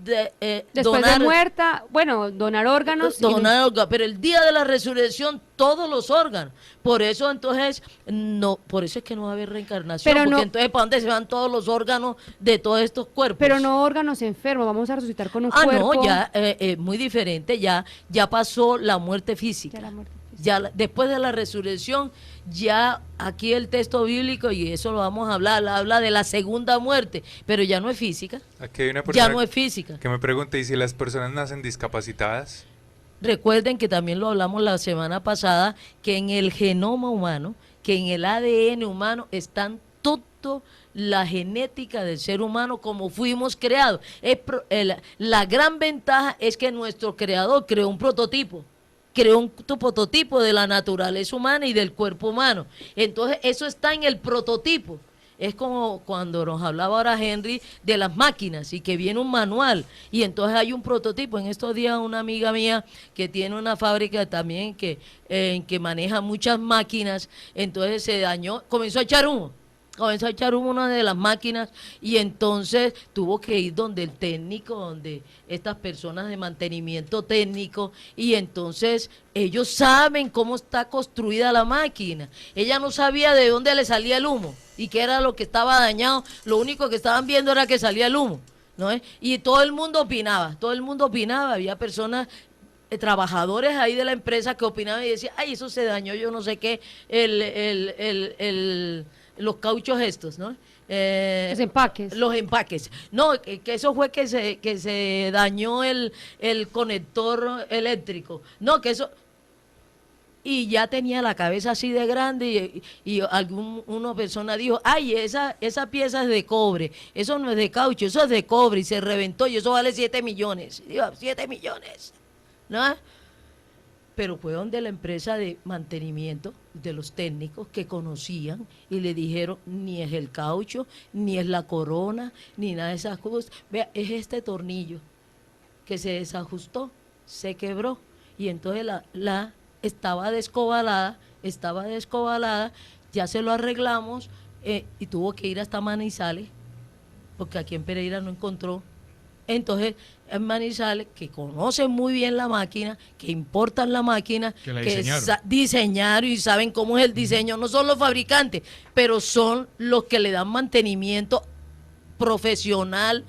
después donar, de muerta, bueno, donar órganos. donar órganos, pero el día de la resurrección todos los órganos. Por eso entonces no, por eso es que no va a haber reencarnación, pero porque no, entonces ¿para dónde se van todos los órganos de todos estos cuerpos? Pero no órganos enfermos, vamos a resucitar con un cuerpo. No, ya muy diferente, ya pasó la muerte física. Ya la muerte física. Ya después de la resurrección, ya aquí el texto bíblico, y eso lo vamos a hablar, habla de la segunda muerte, pero ya no es física. Aquí hay una persona Ya no es física. que me pregunta, ¿y si las personas nacen discapacitadas? Recuerden que también lo hablamos la semana pasada, que en el genoma humano, que en el ADN humano están todo la genética del ser humano como fuimos creados. La gran ventaja es que nuestro creador creó un prototipo. Creó un prototipo de la naturaleza humana y del cuerpo humano. Entonces, eso está en el prototipo. Es como cuando nos hablaba ahora Henry de las máquinas y que viene un manual y entonces hay un prototipo. En estos días una amiga mía que tiene una fábrica también que maneja muchas máquinas, entonces se dañó, comenzó a echar humo una de las máquinas y entonces tuvo que ir donde el técnico, donde estas personas de mantenimiento técnico, y entonces ellos saben cómo está construida la máquina. Ella no sabía de dónde le salía el humo y qué era lo que estaba dañado, lo único que estaban viendo era que salía el humo, ¿no? Y todo el mundo opinaba, había personas trabajadores ahí de la empresa que opinaban y decían, ay, eso se dañó, yo no sé qué, los cauchos estos, ¿no? Los empaques. Los empaques. No, que eso fue que se dañó el conector eléctrico. No, que eso... Y ya tenía la cabeza así de grande y una persona dijo, ay, esa pieza es de cobre, eso no es de caucho, eso es de cobre y se reventó y eso vale 7 millones. Digo, 7 millones, ¿no? Pero fue donde la empresa de mantenimiento de los técnicos que conocían y le dijeron, ni es el caucho, ni es la corona, ni nada de esas cosas. Vea, es este tornillo que se desajustó, se quebró y entonces la estaba descobalada, ya se lo arreglamos y tuvo que ir hasta Manizales, porque aquí en Pereira no encontró. Entonces, en Manizales, que conocen muy bien la máquina, que importan la máquina, que diseñaron y saben cómo es el diseño, no son los fabricantes, pero son los que le dan mantenimiento profesional,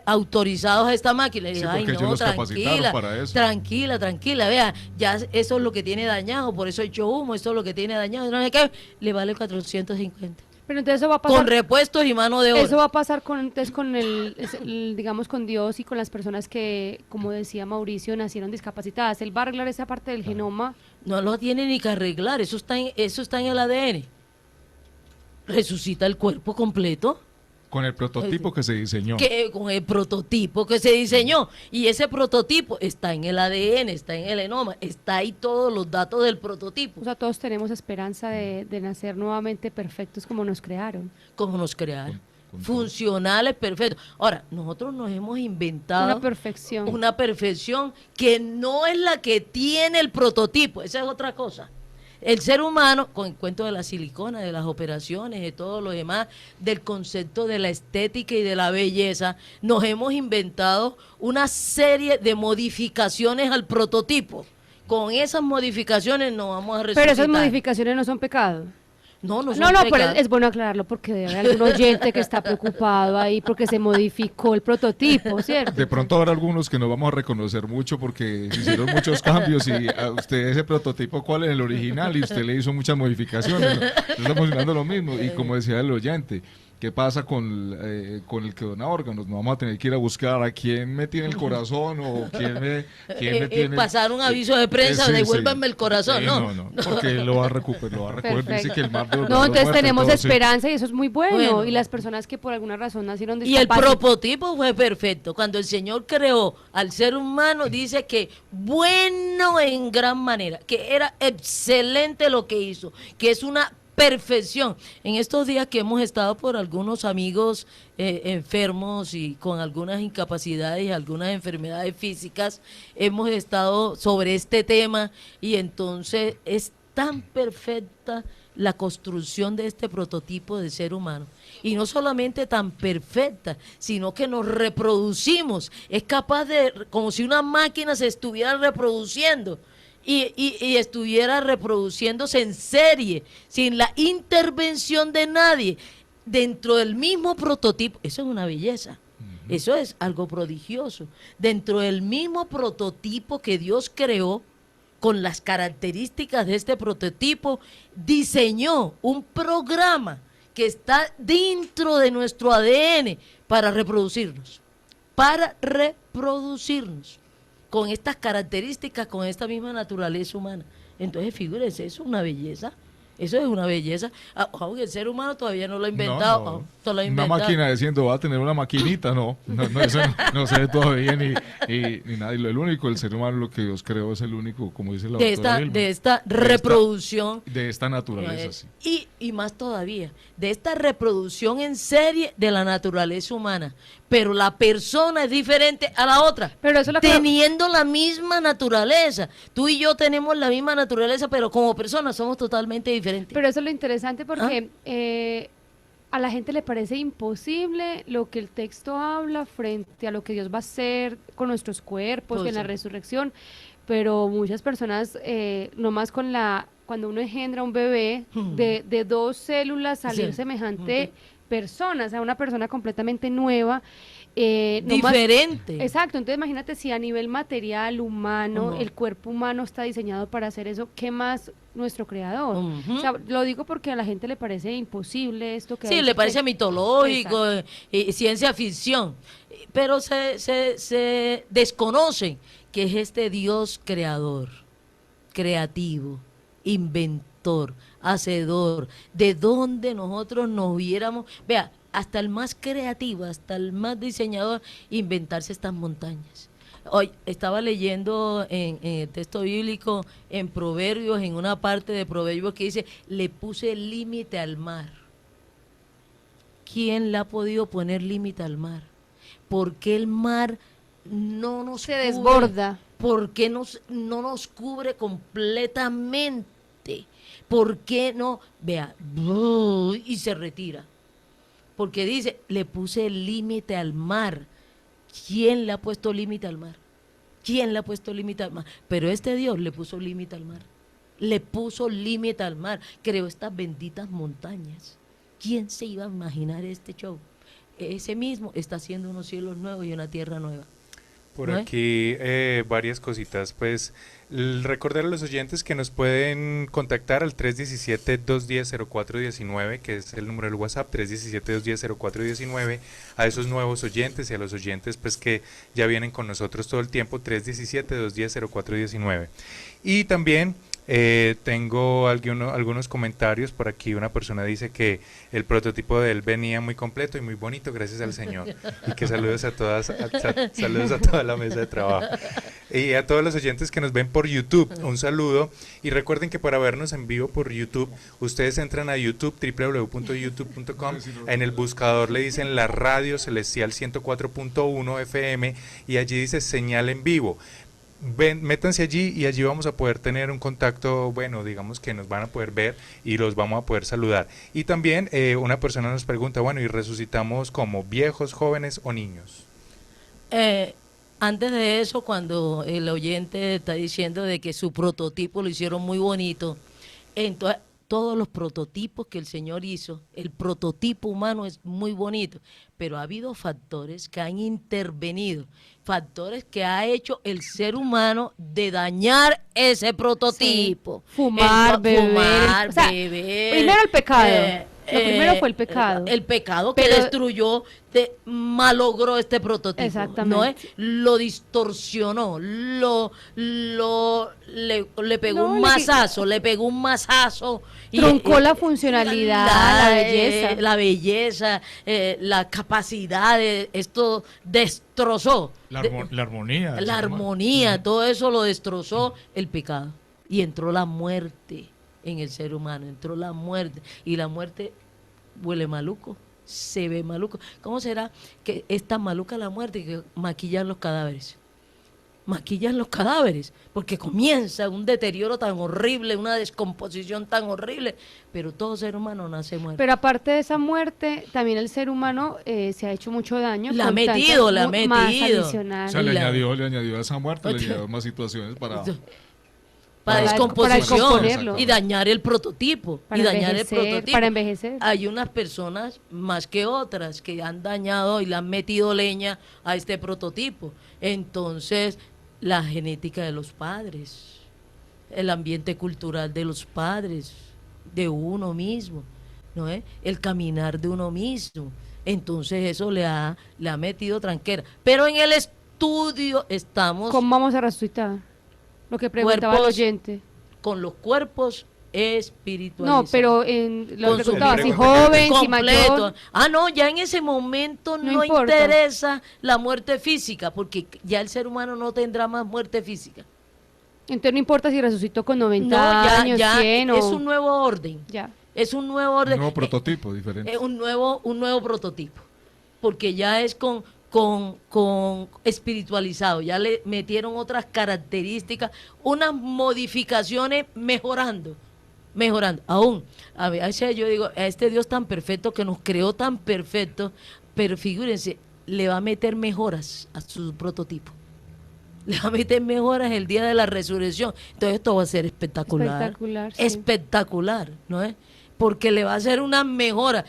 autorizados a esta máquina. Y Sí, ay, porque ellos no, los capacitaron para eso. tranquila, vea, ya eso es lo que tiene dañado, por eso he hecho humo, esto es lo que tiene dañado, no sé qué, le vale 450. Pero entonces eso va a pasar Con repuestos y mano de obra. Eso va a pasar entonces con digamos, con Dios y con las personas que, como decía Mauricio, nacieron discapacitadas. Él va a arreglar esa parte del genoma. No lo tiene ni que arreglar, eso está en el ADN. Resucita el cuerpo completo. Con el prototipo que se diseñó. Con el prototipo que se diseñó. Y ese prototipo está en el ADN, está en el genoma, está ahí todos los datos del prototipo. O sea, todos tenemos esperanza de nacer nuevamente perfectos como nos crearon. Como nos crearon. Funcionales, perfectos. Ahora, nosotros nos hemos inventado una perfección que no es la que tiene el prototipo. Esa es otra cosa. El ser humano, con el cuento de la silicona, de las operaciones, de todo lo demás, del concepto de la estética y de la belleza, nos hemos inventado una serie de modificaciones al prototipo. Con esas modificaciones nos vamos a resucitar. Pero esas modificaciones no son pecado. No, pero es bueno aclararlo porque debe haber algún oyente que está preocupado ahí porque se modificó el prototipo, ¿cierto? De pronto habrá algunos que nos vamos a reconocer mucho porque se hicieron muchos cambios y a usted ese prototipo, ¿cuál es el original? Y usted le hizo muchas modificaciones, ¿no? Está funcionando lo mismo y como decía el oyente, ¿Qué pasa con el que dona órganos? No vamos a tener que ir a buscar a quién me tiene el corazón o quién me tiene... Pasar un aviso de prensa, sí, devuélvanme el corazón, ¿no? No, porque él lo va a recuperar, dice que el mar de los No, entonces tenemos muertos, esperanza y eso es muy bueno. Bueno. Y las personas que por alguna razón nacieron Y el discapacitadas. prototipo fue perfecto. Cuando el Señor creó al ser humano, dice que bueno en gran manera, que era excelente lo que hizo, que es una perfección. En estos días que hemos estado por algunos amigos enfermos y con algunas incapacidades y algunas enfermedades físicas, hemos estado sobre este tema y entonces es tan perfecta la construcción de este prototipo de ser humano. Y no solamente tan perfecta, sino que nos reproducimos. Es capaz de, como si una máquina se estuviera reproduciendo. Y estuviera reproduciéndose en serie, sin la intervención de nadie, dentro del mismo prototipo. Eso es una belleza, eso es algo prodigioso. Dentro del mismo prototipo que Dios creó, con las características de este prototipo, diseñó un programa que está dentro de nuestro ADN para reproducirnos, con estas características, con esta misma naturaleza humana. Entonces, figúrense, eso es una belleza. Eso es una belleza. Aunque el ser humano todavía no lo ha inventado. No lo ha inventado. Una máquina diciendo va a tener una maquinita, eso no se ve todavía ni nada. Y el único, el ser humano, lo que Dios creó es el único, como dice la doctora Vilma, de esta reproducción. De esta naturaleza, sí. Y más todavía, de esta reproducción en serie de la naturaleza humana. Pero la persona es diferente a la otra, Pero eso es lo que teniendo la misma naturaleza. Tú y yo tenemos la misma naturaleza, pero como personas somos totalmente diferentes. Pero eso es lo interesante porque a la gente le parece imposible lo que el texto habla frente a lo que Dios va a hacer con nuestros cuerpos, Pues en la sí. resurrección, pero muchas personas, nomás cuando uno engendra un bebé, de 2 células salir Sí. semejante persona, o sea, una persona completamente nueva. nomás- Diferente. Exacto, entonces imagínate si a nivel material, humano, Ujú. el cuerpo humano está diseñado para hacer eso, ¿qué más nuestro creador? Ujú. O sea, lo digo porque a la gente le parece imposible esto que... Sí, le parece mitológico, Exacto. ciencia ficción, pero se desconocen que es este Dios creador, creativo, inventor, hacedor, de donde nosotros nos viéramos, vea, hasta el más creativo, hasta el más diseñador, inventarse estas montañas. Hoy estaba leyendo en el texto bíblico, en Proverbios, en una parte de Proverbios que dice, le puse límite al mar. ¿Quién le ha podido poner límite al mar? ¿Por qué el mar no nos Se cubre? desborda. ¿Por qué no nos cubre completamente? ¿Por qué no? Vea, y se retira. Porque dice, le puse el límite al mar. ¿Quién le ha puesto límite al mar? ¿Quién le ha puesto límite al mar? Pero este Dios le puso límite al mar. Le puso límite al mar. Creó estas benditas montañas. ¿Quién se iba a imaginar este show? Ese mismo está haciendo unos cielos nuevos y una tierra nueva. Por ¿No es? aquí varias cositas, pues recordar a los oyentes que nos pueden contactar al 317-210-0419, que es el número del WhatsApp, 317-210-0419, a esos nuevos oyentes y a los oyentes pues que ya vienen con nosotros todo el tiempo, 317-210-0419. Y también tengo algunos comentarios por aquí. Una persona dice que el prototipo de él venía muy completo y muy bonito, gracias al Señor. Y que saludos a saludos a toda la mesa de trabajo. Y a todos los oyentes que nos ven por YouTube, un saludo. Y recuerden que para vernos en vivo por YouTube, ustedes entran a YouTube, www.youtube.com. En el buscador le dicen la radio celestial 104.1 FM y allí dice señal en vivo. Métanse allí y allí vamos a poder tener un contacto, bueno, digamos que nos van a poder ver y los vamos a poder saludar. Y también una persona nos pregunta, bueno, ¿y resucitamos como viejos, jóvenes o niños? Antes de eso, cuando el oyente está diciendo de que su prototipo lo hicieron muy bonito, entonces todos los prototipos que el Señor hizo, el prototipo humano es muy bonito, pero ha habido factores que han intervenido, factores que ha hecho el ser humano de dañar ese prototipo. Sí. Fumar, beber. Fumar, O sea, beber. primero el pecado. Lo primero fue el pecado. El pecado que Pero- destruyó, malogró este prototipo. Exactamente. ¿No es? Lo distorsionó, le pegó No, un mazazo, le pegó un mazazo. Truncó la funcionalidad, la belleza. La belleza, la capacidad de esto destrozó. La armonía. del La ser humano. armonía, todo eso lo destrozó el pecado. Y entró la muerte en el ser humano, entró la muerte. Y la muerte huele maluco, se ve maluco. ¿Cómo será que es tan maluca la muerte que maquillan los cadáveres? Maquillan los cadáveres, porque comienza un deterioro tan horrible, una descomposición tan horrible. Pero todo ser humano nace muerto. Pero aparte de esa muerte, también el ser humano se ha hecho mucho daño. La ha con metido, tantas la ha más metido. O adicionales. sea, le La- añadió a esa muerte, le añadió más situaciones para... Para Para descomposición descomponerlo. y dañar el prototipo. Para y dañar envejecer, el prototipo. para envejecer. Hay unas personas más que otras que han dañado y le han metido leña a este prototipo. Entonces, la genética de los padres, el ambiente cultural de los padres, de uno mismo, ¿no es? El caminar de uno mismo. Entonces, eso le ha metido tranquera. Pero en el estudio estamos ¿Cómo vamos a resucitar? Lo que preguntaba el Cuerpos oyente. con los cuerpos espiritualizados. No, pero lo Con su preguntaba si vida joven, si completo. mayor. No, ya en ese momento No no importa. interesa la muerte física, porque ya el ser humano no tendrá más muerte física. Entonces no importa si resucitó con 90 No, años, 100 es o... un nuevo orden. Ya. Es un nuevo Un orden. nuevo prototipo diferente. Es un nuevo prototipo. Porque ya es con espiritualizado, ya le metieron otras características, unas modificaciones mejorando. Aún, a veces yo digo, a este Dios tan perfecto que nos creó tan perfecto, pero figúrense, le va a meter mejoras a su prototipo. Le va a meter mejoras el día de la resurrección. Entonces esto va a ser espectacular. Espectacular, sí. Espectacular, ¿no es? Porque le va a hacer una mejora.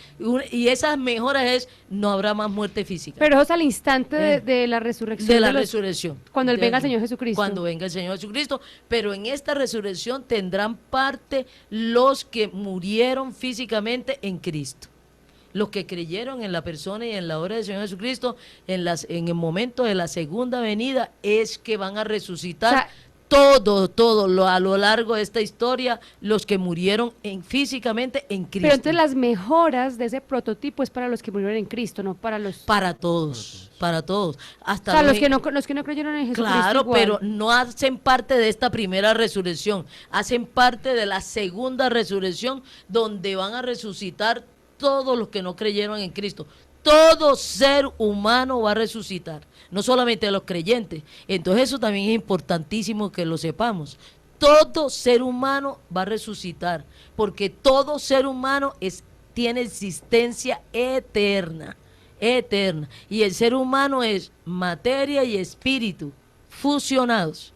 Y esas mejoras no habrá más muerte física. Pero eso es al instante de la resurrección. De la los- resurrección. Cuando venga el De- Señor Jesucristo. Cuando venga el Señor Jesucristo. Pero en esta resurrección tendrán parte los que murieron físicamente en Cristo. Los que creyeron en la persona y en la obra del Señor Jesucristo en el momento de la segunda venida es que van a resucitar. O sea, a lo largo de esta historia, los que murieron físicamente en Cristo. Pero entonces las mejoras de ese prototipo es para los que murieron en Cristo, no para los... Para todos. Hasta o sea, los los que no creyeron en Jesucristo Claro, igual. pero no hacen parte de esta primera resurrección, hacen parte de la segunda resurrección, donde van a resucitar todos los que no creyeron en Cristo. Todo ser humano va a resucitar, no solamente los creyentes. Entonces eso también es importantísimo que lo sepamos. Todo ser humano va a resucitar, porque todo ser humano tiene existencia eterna. Y el ser humano es materia y espíritu fusionados.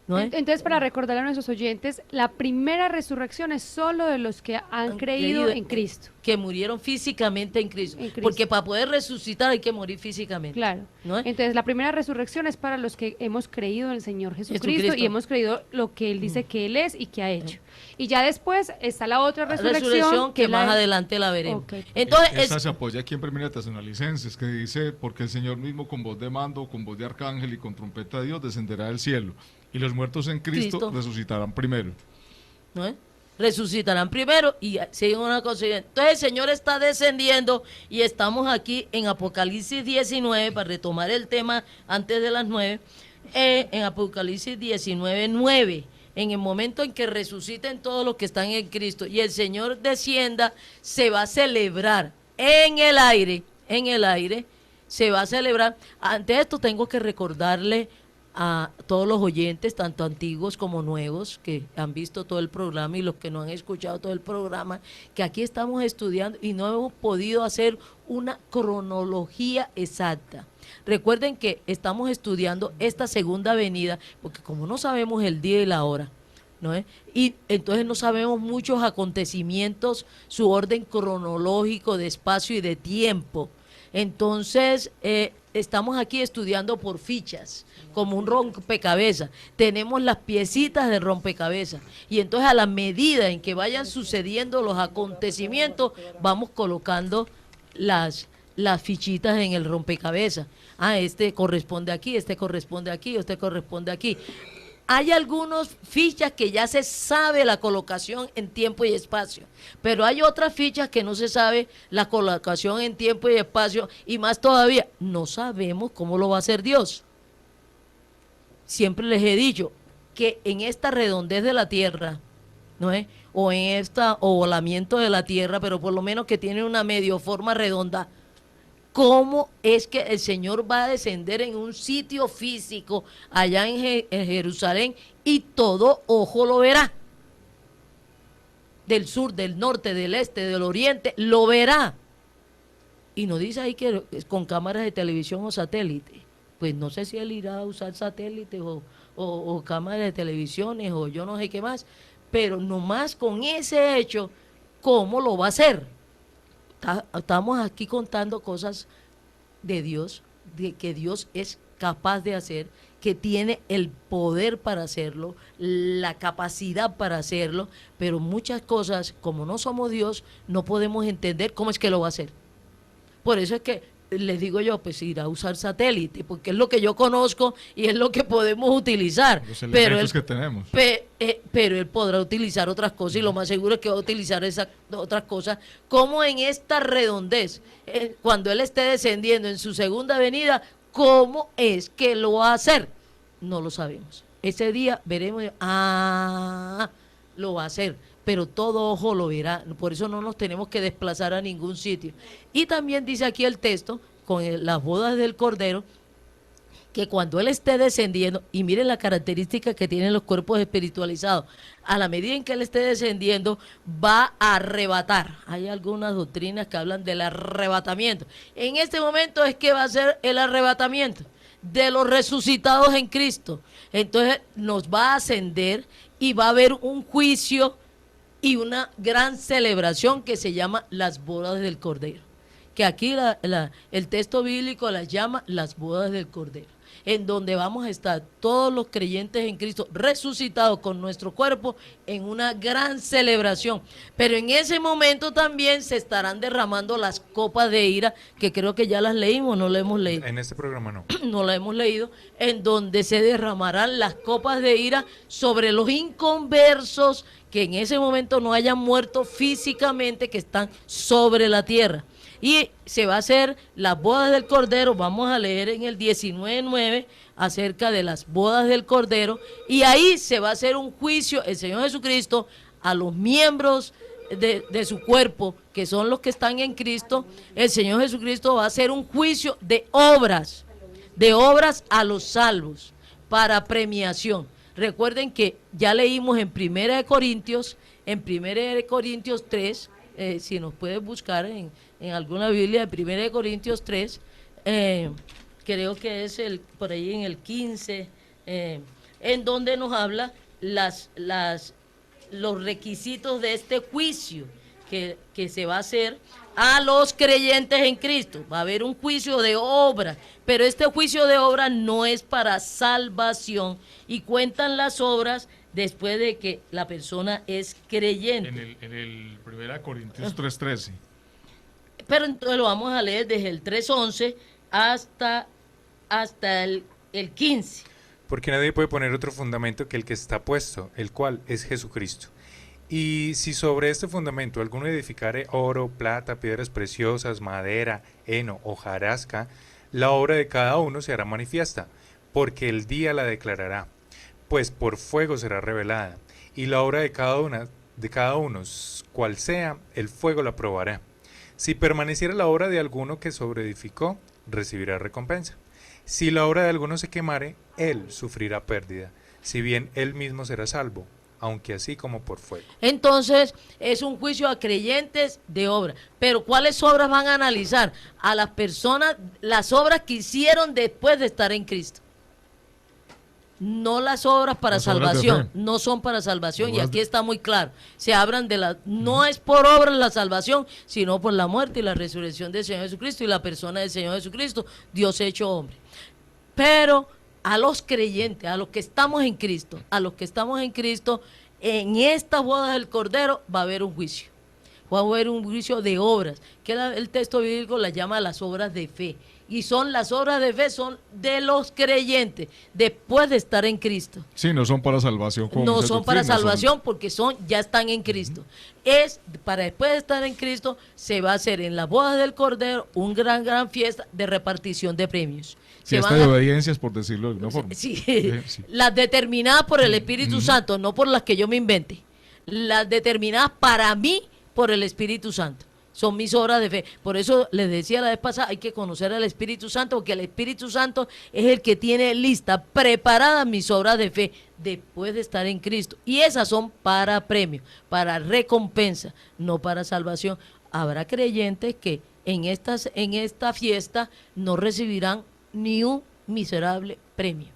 ¿No es? Entonces, para recordarle a nuestros oyentes, la primera resurrección es solo de los que han creído en Cristo. Que murieron físicamente en Cristo. En Cristo. Porque para poder resucitar hay que morir físicamente. Claro. ¿No es? Entonces, la primera resurrección es para los que hemos creído en el Señor Jesucristo Jesucristo. y hemos creído lo que Él dice que Él es y que ha hecho. Y ya después está la otra resurrección, que es la más de- adelante la veremos. Ok. Entonces, Esta se apoya aquí en Primera Tesalonicenses, que dice, porque el Señor mismo con voz de mando, con voz de arcángel y con trompeta de Dios descenderá del cielo, y los muertos en Cristo, Cristo. resucitarán primero. ¿no es? Resucitarán primero y siguen una cosa. Entonces el Señor está descendiendo y estamos aquí en Apocalipsis 19, para retomar el tema antes de las 9, en Apocalipsis 19, 9. En el momento en que resuciten todos los que están en Cristo y el Señor descienda, se va a celebrar en el aire, se va a celebrar. Ante esto tengo que recordarle a todos los oyentes, tanto antiguos como nuevos, que han visto todo el programa y los que no han escuchado todo el programa, que aquí estamos estudiando y no hemos podido hacer una cronología exacta. Recuerden que estamos estudiando esta segunda venida, porque como no sabemos el día y la hora, ¿no es? Y entonces no sabemos muchos acontecimientos, su orden cronológico de espacio y de tiempo. Entonces, estamos aquí estudiando por fichas, como un rompecabezas. Tenemos las piecitas del rompecabezas. Y entonces a la medida en que vayan sucediendo los acontecimientos, vamos colocando las fichitas en el rompecabezas. Este corresponde aquí, este corresponde aquí, este corresponde aquí. Hay algunas fichas que ya se sabe la colocación en tiempo y espacio, pero hay otras fichas que no se sabe la colocación en tiempo y espacio, y más todavía, no sabemos cómo lo va a hacer Dios. Siempre les he dicho que en esta redondez de la tierra, ¿no es? O en este ovalamiento de la tierra, pero por lo menos que tiene una medio forma redonda, ¿cómo es que el Señor va a descender en un sitio físico allá en Jerusalén y todo ojo lo verá? Del sur, del norte, del este, del oriente, lo verá. Y nos dice ahí que con cámaras de televisión o satélite. Pues no sé si él irá a usar satélites o cámaras de televisiones o yo no sé qué más, pero nomás con ese hecho, ¿cómo lo va a hacer? Estamos aquí contando cosas de Dios, de que Dios es capaz de hacer, que tiene el poder para hacerlo, la capacidad para hacerlo, pero muchas cosas, como no somos Dios, no podemos entender cómo es que lo va a hacer. Por eso es que les digo yo, pues ir a usar satélite, porque es lo que yo conozco y es lo que podemos utilizar. Los elementos que tenemos. Pero él podrá utilizar otras cosas y lo más seguro es que va a utilizar esas otras cosas, como en esta redondez, cuando él esté descendiendo en su segunda venida, ¿cómo es que lo va a hacer? No lo sabemos. Ese día veremos, lo va a hacer, pero todo ojo lo verá, por eso no nos tenemos que desplazar a ningún sitio. Y también dice aquí el texto, con las bodas del Cordero, que cuando él esté descendiendo, y miren la característica que tienen los cuerpos espiritualizados, a la medida en que él esté descendiendo, va a arrebatar. Hay algunas doctrinas que hablan del arrebatamiento. En este momento es que va a ser el arrebatamiento de los resucitados en Cristo. Entonces nos va a ascender y va a haber un juicio y una gran celebración que se llama las bodas del Cordero, que aquí el texto bíblico las llama las bodas del Cordero, en donde vamos a estar todos los creyentes en Cristo resucitados con nuestro cuerpo en una gran celebración. Pero en ese momento también se estarán derramando las copas de ira, que creo que ya las leímos, no las hemos leído. En este programa no. No la hemos leído, en donde se derramarán las copas de ira sobre los inconversos que en ese momento no hayan muerto físicamente, que están sobre la tierra. Y se va a hacer las bodas del Cordero. Vamos a leer en el 19:9 acerca de las bodas del Cordero, y ahí se va a hacer un juicio, el Señor Jesucristo, a los miembros de su cuerpo, que son los que están en Cristo. El Señor Jesucristo va a hacer un juicio de obras a los salvos, para premiación. Recuerden que ya leímos en 1 Corintios 3, si nos puedes buscar en alguna Biblia, de 1 Corintios 3, creo que es por ahí en el 15, en donde nos habla los requisitos de este juicio que se va a hacer a los creyentes en Cristo. Va a haber un juicio de obra, pero este juicio de obra no es para salvación, y cuentan las obras después de que la persona es creyente. En el 1 Corintios 3:13. Pero entonces lo vamos a leer desde el 3:11 hasta el 15. Porque nadie puede poner otro fundamento que el que está puesto, el cual es Jesucristo. Y si sobre este fundamento alguno edificare oro, plata, piedras preciosas, madera, heno, hojarasca, la obra de cada uno se hará manifiesta, porque el día la declarará, pues por fuego será revelada, y la obra de cada uno, cual sea, el fuego la probará. Si permaneciera la obra de alguno que sobreedificó, recibirá recompensa. Si la obra de alguno se quemare, él sufrirá pérdida, si bien él mismo será salvo, aunque así como por fuego. Entonces, es un juicio a creyentes de obra. Pero ¿cuáles obras van a analizar? A las personas, las obras que hicieron después de estar en Cristo. no las obras para Las obras de salvación, fe. no son para salvación, y Obras aquí de- está muy claro, se hablan de no es por obras la salvación, sino por la muerte y la resurrección del Señor Jesucristo y la persona del Señor Jesucristo, Dios hecho hombre. Pero a los creyentes, a los que estamos en Cristo, en estas bodas del Cordero va a haber un juicio. Va a haber un juicio de obras, que el texto bíblico las llama las obras de fe. Y las obras de fe son de los creyentes, después de estar en Cristo. Sí, no son para salvación. como No muchas son para doctrinas, salvación porque ya están en Cristo. Es para después de estar en Cristo, se va a hacer en las bodas del Cordero un gran fiesta de repartición de premios. Se Fiesta van de a- obediencias, por decirlo de alguna forma. Sí, Sí. las determinadas por el Espíritu Santo, no por las que yo me invente. Las determinadas para mí por el Espíritu Santo. Son mis obras de fe. Por eso les decía la vez pasada, hay que conocer al Espíritu Santo, porque el Espíritu Santo es el que tiene lista, preparadas mis obras de fe después de estar en Cristo. Y esas son para premio, para recompensa, no para salvación. Habrá creyentes que en esta fiesta no recibirán ni un miserable premio.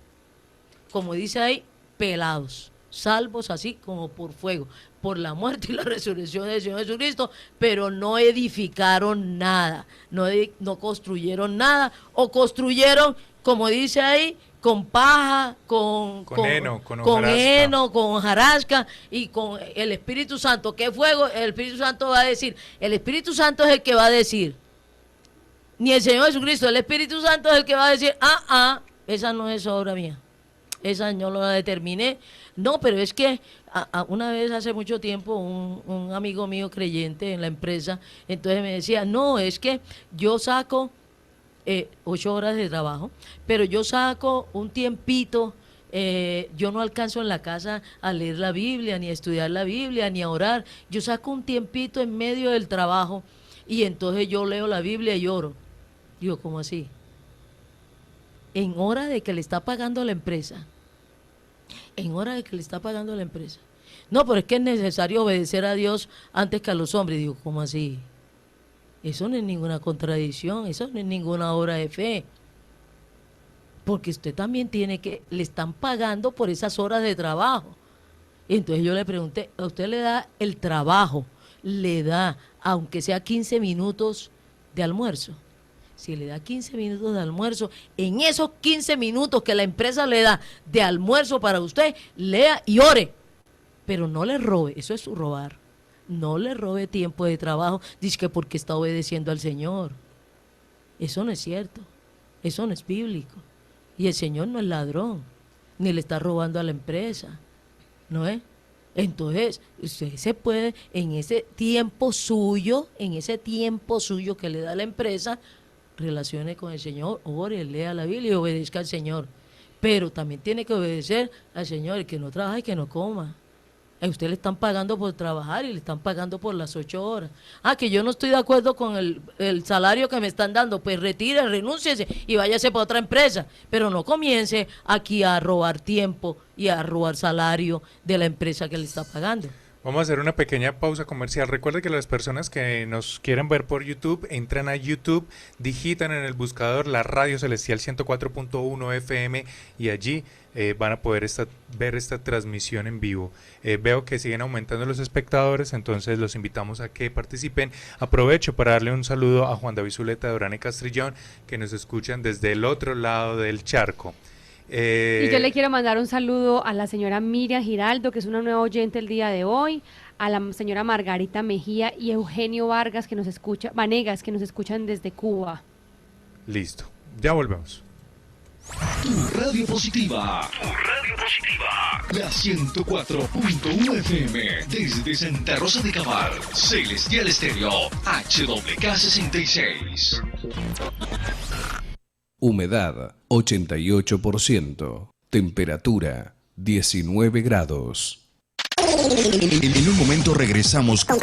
Como dice ahí, pelados, salvos así como por fuego, por la muerte y la resurrección del Señor Jesucristo, pero no edificaron nada, no construyeron nada, o construyeron, como dice ahí, con paja, con heno, con hojarasca. heno, con hojarasca y con el Espíritu Santo. ¿Qué fuego? El Espíritu Santo va a decir, el Espíritu Santo es el que va a decir, ni el Señor Jesucristo, el Espíritu Santo es el que va a decir, esa no es obra mía, esa yo no la determiné. No, pero es que una vez hace mucho tiempo un amigo mío creyente en la empresa, entonces me decía, no, es que yo saco 8 horas de trabajo, pero yo saco un tiempito, yo no alcanzo en la casa a leer la Biblia, ni a estudiar la Biblia, ni a orar, yo saco un tiempito en medio del trabajo y entonces yo leo la Biblia y oro. Digo, ¿cómo así? En hora de que le está pagando la empresa. En hora de que le está pagando la empresa. No, pero es que es necesario obedecer a Dios antes que a los hombres. Digo, ¿cómo así? Eso no es ninguna contradicción, eso no es ninguna obra de fe. Porque usted también le están pagando por esas horas de trabajo. Entonces yo le pregunté, ¿a usted le da el trabajo? Le da, aunque sea 15 minutos de almuerzo. Si le da 15 minutos de almuerzo, en esos 15 minutos que la empresa le da de almuerzo para usted, lea y ore. Pero no le robe, eso es robar. No le robe tiempo de trabajo, dice que porque está obedeciendo al Señor. Eso no es cierto, eso no es bíblico. Y el Señor no es ladrón, ni le está robando a la empresa, ¿no es? Entonces, usted se puede, en ese tiempo suyo que le da la empresa, relacione con el Señor, ore, lea la Biblia y obedezca al Señor. Pero también tiene que obedecer al Señor, el que no trabaja y que no coma. A usted le están pagando por trabajar y le están pagando por las 8 horas. Que yo no estoy de acuerdo con el salario que me están dando, pues retire, renúnciese y váyase para otra empresa. Pero no comience aquí a robar tiempo y a robar salario de la empresa que le está pagando. Vamos a hacer una pequeña pausa comercial. Recuerde que las personas que nos quieren ver por YouTube, entran a YouTube, digitan en el buscador la Radio Celestial 104.1 FM y allí van a poder ver esta transmisión en vivo. Veo que siguen aumentando los espectadores, entonces los invitamos a que participen. Aprovecho para darle un saludo a Juan David Zuleta de Orán y Castrillón, que nos escuchan desde el otro lado del charco. Y yo le quiero mandar un saludo a la señora Miriam Giraldo, que es una nueva oyente el día de hoy, a la señora Margarita Mejía y Eugenio Vanegas, que nos escuchan desde Cuba. Listo, ya volvemos. Tu radio positiva. La 104.1 FM. Desde Santa Rosa de Cabal. Celestial Estéreo. HWK66. Humedad 88%. Temperatura 19 grados. En un momento regresamos con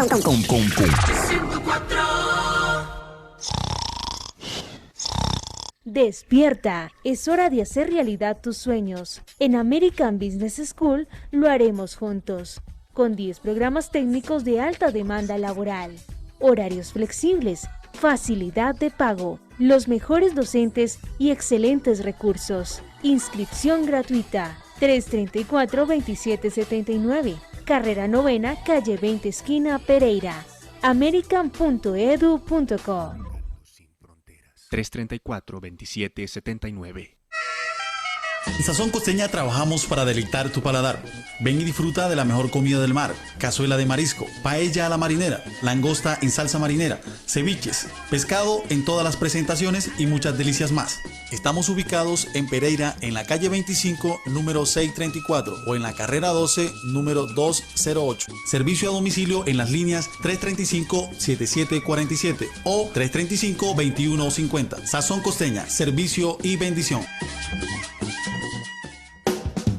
Despierta, es hora de hacer realidad tus sueños. En American Business School lo haremos juntos, con 10 programas técnicos de alta demanda laboral, horarios flexibles, facilidad de pago, los mejores docentes y excelentes recursos. Inscripción gratuita. 334-2779. Carrera Novena, calle 20, esquina Pereira. american.edu.co. 334-2779. En Sazón Costeña trabajamos para deleitar tu paladar. Ven y disfruta de la mejor comida del mar: cazuela de marisco, paella a la marinera, langosta en salsa marinera, ceviches, pescado en todas las presentaciones y muchas delicias más. Estamos ubicados en Pereira, en la calle 25, número 634, o en la carrera 12, número 208. Servicio a domicilio en las líneas 335-7747 o 335-2150. Sazón Costeña, servicio y bendición.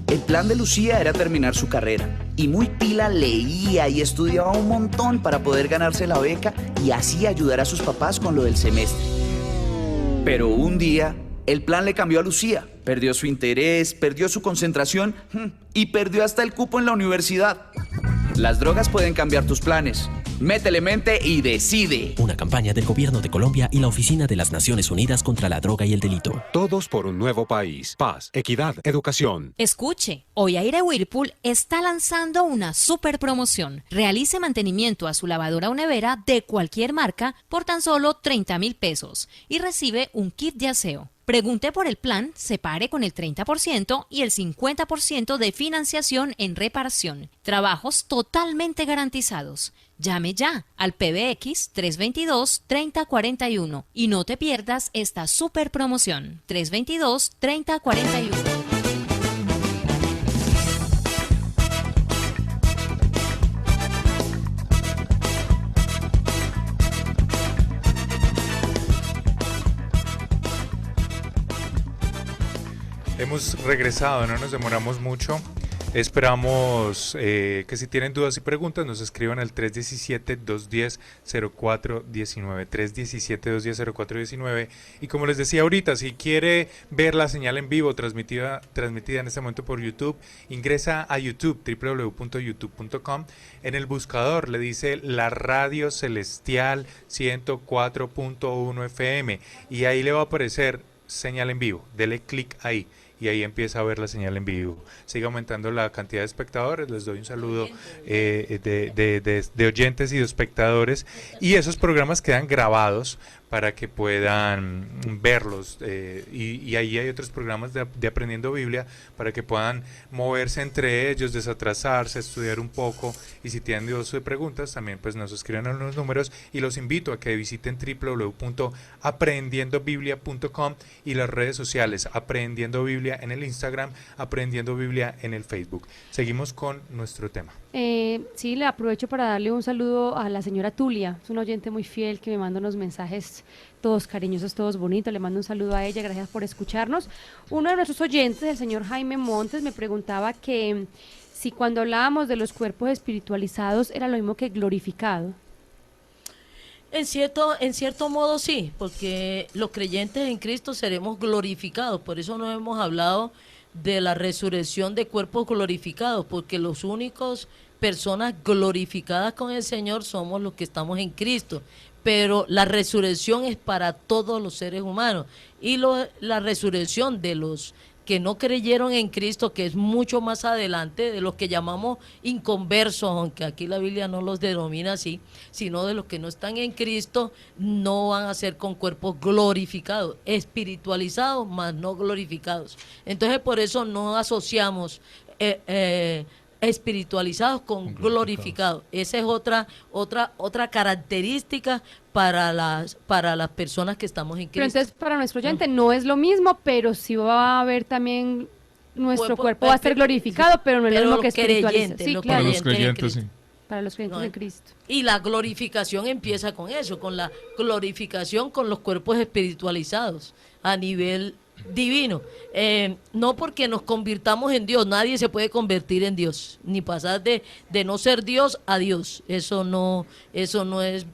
El plan de Lucía era terminar su carrera, y muy pila leía y estudiaba un montón para poder ganarse la beca y así ayudar a sus papás con lo del semestre. Pero un día, el plan le cambió a Lucía. Perdió su interés, perdió su concentración y perdió hasta el cupo en la universidad. Las drogas pueden cambiar tus planes. Métele mente y decide. Una campaña del Gobierno de Colombia y la Oficina de las Naciones Unidas contra la Droga y el Delito. Todos por un nuevo país. Paz, equidad, educación. Escuche, hoy Aire Whirlpool está lanzando una super promoción. Realice mantenimiento a su lavadora o nevera de cualquier marca por tan solo 30,000 pesos y recibe un kit de aseo. Pregunte por el plan, separe con el 30% y el 50% de financiación en reparación. Trabajos totalmente garantizados. Llame ya al PBX 322-3041 y no te pierdas esta super promoción. 322-3041. Hemos regresado, no nos demoramos mucho. Esperamos que si tienen dudas y preguntas nos escriban al 317-210-0419, 317-210-0419. Y como les decía ahorita, si quiere ver la señal en vivo transmitida en este momento por YouTube, ingresa a YouTube, www.youtube.com. En el buscador le dice la Radio Celestial 104.1 FM y ahí le va a aparecer señal en vivo. Dele clic ahí y ahí empieza a ver la señal en vivo. Sigue aumentando la cantidad de espectadores. Les doy un saludo de oyentes y de espectadores. Y esos programas quedan grabados para que puedan verlos. Y ahí hay otros programas de Aprendiendo Biblia para que puedan moverse entre ellos, desatrasarse, estudiar un poco. Y si tienen dudas o preguntas, también pues nos escriben a los números. Y los invito a que visiten www.aprendiendobiblia.com y las redes sociales, Aprendiendo Biblia en el Instagram, Aprendiendo Biblia en el Facebook. Seguimos con nuestro tema. Sí, le aprovecho para darle un saludo a la señora Tulia, es una oyente muy fiel que me manda unos mensajes todos cariñosos, todos bonitos. Le mando un saludo a ella, gracias por escucharnos. Uno de nuestros oyentes, el señor Jaime Montes, me preguntaba que si cuando hablábamos de los cuerpos espiritualizados era lo mismo que glorificado. En cierto modo sí, porque los creyentes en Cristo seremos glorificados, por eso no hemos hablado de la resurrección de cuerpos glorificados, porque los únicos personas glorificadas con el Señor somos los que estamos en Cristo, pero la resurrección es para todos los seres humanos, y la resurrección de los que no creyeron en Cristo, que es mucho más adelante, de los que llamamos inconversos, aunque aquí la Biblia no los denomina así, sino de los que no están en Cristo, no van a ser con cuerpos glorificados, espiritualizados, más no glorificados. Entonces por eso no asociamos espiritualizados con glorificados. Esa es otra característica para las personas que estamos en Cristo. Pero entonces para nuestro oyente no es lo mismo, pero sí va a haber también nuestro cuerpo va a ser glorificado, pero no es lo mismo que espiritualizado. Sí, para los creyentes, sí. Para los creyentes de Cristo. Y la glorificación empieza con eso, con la glorificación con los cuerpos espiritualizados a nivel divino. No porque nos convirtamos en Dios, nadie se puede convertir en Dios, ni pasar de no ser Dios a Dios. Eso no es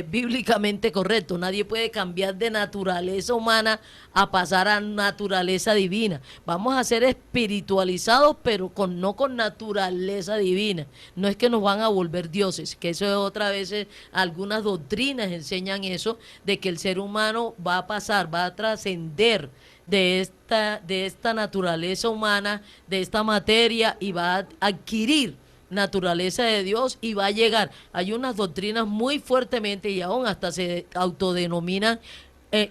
bíblicamente correcto. Nadie puede cambiar de naturaleza humana a pasar a naturaleza divina. Vamos a ser espiritualizados, pero no con naturaleza divina. No es que nos van a volver dioses, que eso es otra vez, algunas doctrinas enseñan eso, de que el ser humano va a pasar, va a trascender de esta naturaleza humana, de esta materia, y va a adquirir naturaleza de Dios y va a llegar. Hay unas doctrinas muy fuertemente y aún hasta se autodenominan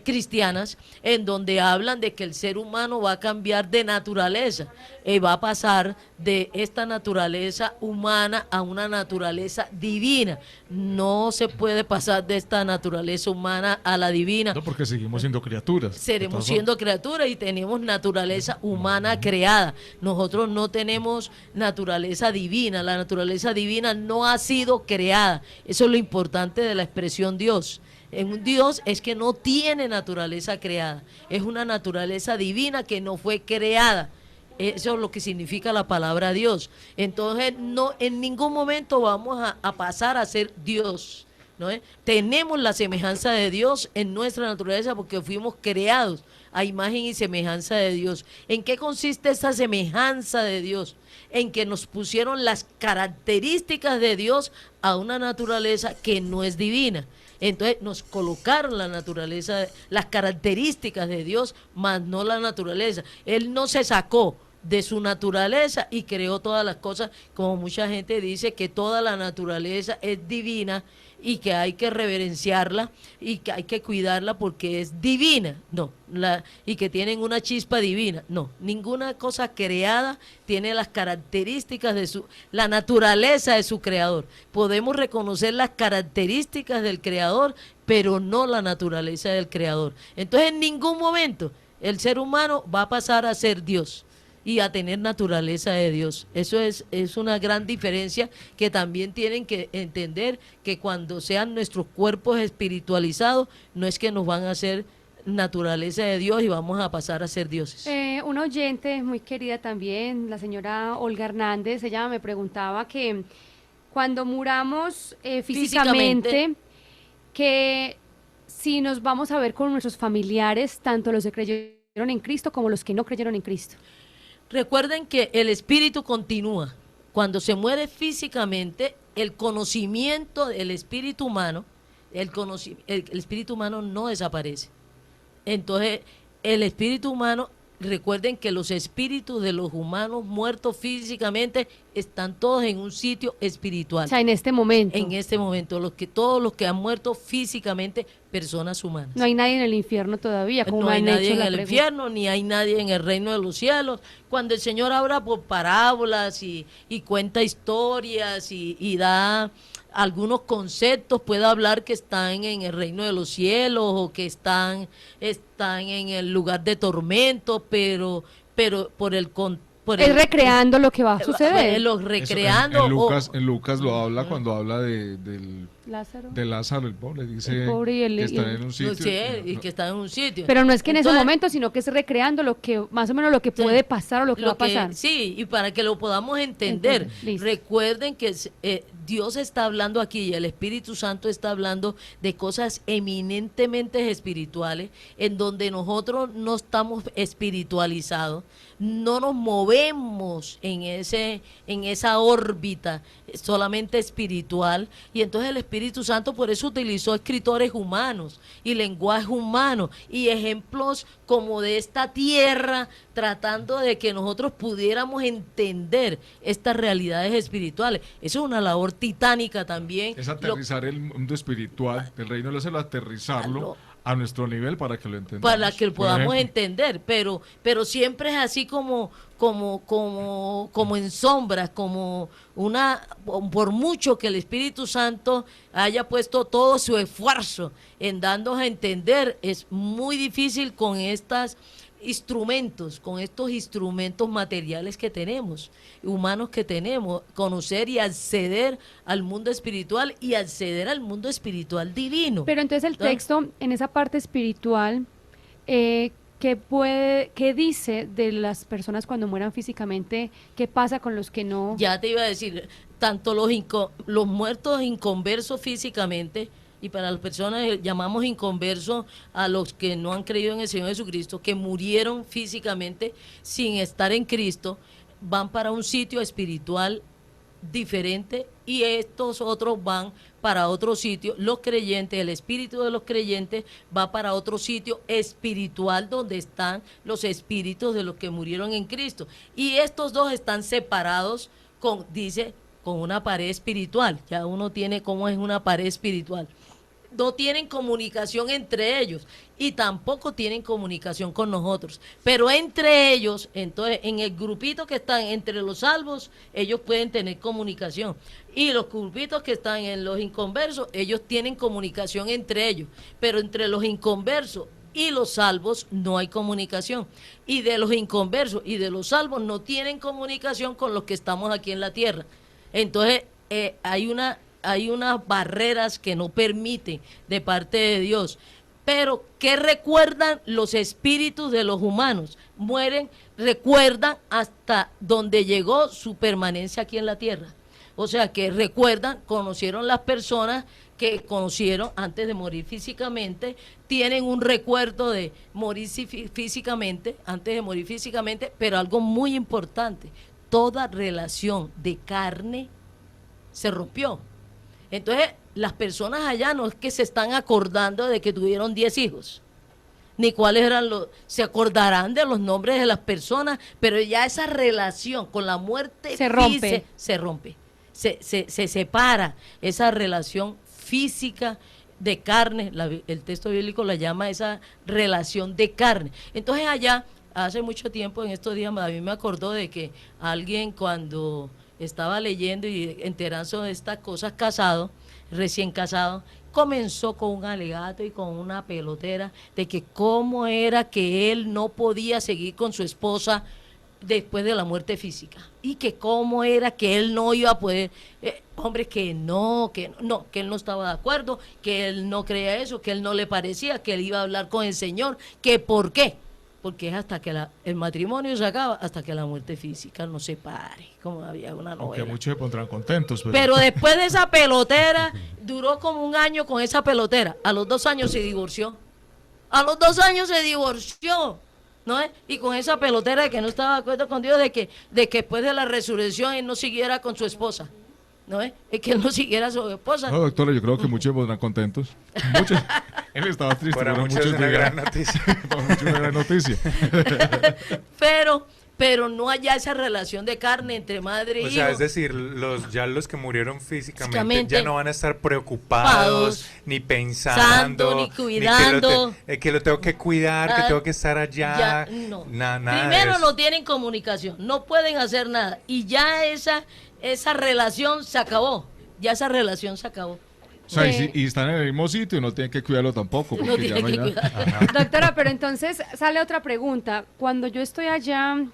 cristianas, en donde hablan de que el ser humano va a cambiar de naturaleza y va a pasar de esta naturaleza humana a una naturaleza divina. No se puede pasar de esta naturaleza humana a la divina. No, porque seguimos siendo criaturas. Seremos siendo criaturas y tenemos naturaleza humana creada. Nosotros no tenemos naturaleza divina. La naturaleza divina no ha sido creada. Eso es lo importante de la expresión Dios. En un Dios es que no tiene naturaleza creada, es una naturaleza divina que no fue creada. Eso es lo que significa la palabra Dios. Entonces, no, en ningún momento vamos a pasar a ser Dios, ¿no? Tenemos la semejanza de Dios en nuestra naturaleza porque fuimos creados a imagen y semejanza de Dios. ¿En qué consiste esa semejanza de Dios? En que nos pusieron las características de Dios a una naturaleza que no es divina. Entonces nos colocaron la naturaleza, las características de Dios, más no la naturaleza. Él no se sacó de su naturaleza y creó todas las cosas, como mucha gente dice que toda la naturaleza es divina y que hay que reverenciarla y que hay que cuidarla porque es divina, no, y que tienen una chispa divina, no, ninguna cosa creada tiene las características de la naturaleza de su creador. Podemos reconocer las características del creador, pero no la naturaleza del creador. Entonces en ningún momento el ser humano va a pasar a ser Dios y a tener naturaleza de Dios. Eso es una gran diferencia que también tienen que entender, que cuando sean nuestros cuerpos espiritualizados, no es que nos van a hacer naturaleza de Dios y vamos a pasar a ser dioses. Una oyente muy querida también, la señora Olga Hernández, ella me preguntaba que cuando muramos físicamente, que si nos vamos a ver con nuestros familiares, tanto los que creyeron en Cristo como los que no creyeron en Cristo. Recuerden que el espíritu continúa. Cuando se muere físicamente, el conocimiento del espíritu humano, el espíritu humano no desaparece. Entonces, el espíritu humano, recuerden que los espíritus de los humanos muertos físicamente están todos en un sitio espiritual. O sea, en este momento. En este momento, todos los que han muerto físicamente, personas humanas. No hay nadie en el infierno todavía, como no hay nadie en el pregunta. infierno, ni hay nadie en el reino de los cielos. Cuando el Señor habla por parábolas y cuenta historias y da algunos conceptos, puede hablar que están en el reino de los cielos o que están en el lugar de tormento, pero por el es recreando lo que va a suceder. Recreando. En Lucas lo habla cuando habla de Lázaro, el pobre, dice que está en un sitio. Y que está en un sitio. Pero no es que en ese momento, sino que es recreando lo que, más o menos lo que puede pasar o lo que va a pasar. Sí, y para que lo podamos entender, recuerden que Dios está hablando aquí y el Espíritu Santo está hablando de cosas eminentemente espirituales, en donde nosotros no estamos espiritualizados, no nos movemos en esa órbita solamente espiritual, y entonces el Espíritu Santo por eso utilizó escritores humanos y lenguaje humano y ejemplos como de esta tierra, tratando de que nosotros pudiéramos entender estas realidades espirituales. Eso es una labor titánica también. Es aterrizar el mundo espiritual del reino de los cielos, aterrizarlo a nuestro nivel para que lo entendamos. Para que lo podamos entender, pero siempre es así como en sombras, como por mucho que el Espíritu Santo haya puesto todo su esfuerzo en darnos a entender, es muy difícil con estos instrumentos materiales que tenemos, humanos que tenemos, conocer y acceder al mundo espiritual y acceder al mundo espiritual divino. Pero entonces el texto, en esa parte espiritual, ¿qué dice de las personas cuando mueran físicamente? ¿Qué pasa con los que no? Ya te iba a decir, tanto los muertos inconversos físicamente, y para las personas llamamos inconversos a los que no han creído en el Señor Jesucristo, que murieron físicamente sin estar en Cristo, van para un sitio espiritual diferente, y estos otros van para otro sitio, los creyentes, el espíritu de los creyentes va para otro sitio espiritual donde están los espíritus de los que murieron en Cristo. Y estos dos están separados con una pared espiritual. Ya uno tiene cómo es una pared espiritual. No tienen comunicación entre ellos y tampoco tienen comunicación con nosotros. Pero entre ellos, entonces, en el grupito que están entre los salvos, ellos pueden tener comunicación. Y los grupitos que están en los inconversos, ellos tienen comunicación entre ellos. Pero entre los inconversos y los salvos no hay comunicación. Y de los inconversos y de los salvos no tienen comunicación con los que estamos aquí en la tierra. Entonces, hay unas barreras que no permiten de parte de Dios. Pero, ¿qué recuerdan los espíritus de los humanos? Mueren, recuerdan hasta donde llegó su permanencia aquí en la tierra. O sea, que recuerdan, conocieron las personas que conocieron antes de morir físicamente, tienen un recuerdo de morir físicamente, antes de morir físicamente, pero algo muy importante, toda relación de carne se rompió. Entonces, las personas allá no es que se están acordando de que tuvieron 10 hijos, ni cuáles eran se acordarán de los nombres de las personas, pero ya esa relación con la muerte se rompe, se separa esa relación física de carne. El texto bíblico la llama esa relación de carne. Entonces allá, hace mucho tiempo, en estos días, a mí me acordó de que alguien cuando estaba leyendo y enterándose de estas cosas, recién casado, comenzó con un alegato y con una pelotera de que cómo era que él no podía seguir con su esposa después de la muerte física, y que cómo era que él no iba a poder, hombre, que él no estaba de acuerdo, que él no creía eso, que él no le parecía, que él iba a hablar con el Señor, que por qué, porque es hasta que el matrimonio se acaba, hasta que la muerte física no se pare, como había una novela. Aunque muchos se pondrán contentos. Pero después de esa pelotera, duró como un año con esa pelotera, a los 2 años se divorció, ¿no es? Y con esa pelotera de que no estaba de acuerdo con Dios, de que después de la resurrección él no siguiera con su esposa, ¿no es? Es que él no siguiera a su esposa. No, doctora, yo creo que muchos pondrán contentos. Él estaba triste, para muchos es una gran noticia. Para muchos una gran noticia. Pero no haya esa relación de carne entre madre e hijo. O sea, es decir, los que murieron físicamente ya no van a estar preocupados, ni pensando, ni cuidando. Que lo tengo que cuidar, que tengo que estar allá. No. Nada Primero no tienen comunicación, no pueden hacer nada. Y ya esa relación se acabó. O sea, y están en el mismo sitio y no tienen que cuidarlo tampoco. Porque no tienen que cuidarlo. Doctora, pero entonces sale otra pregunta. Cuando yo estoy allá,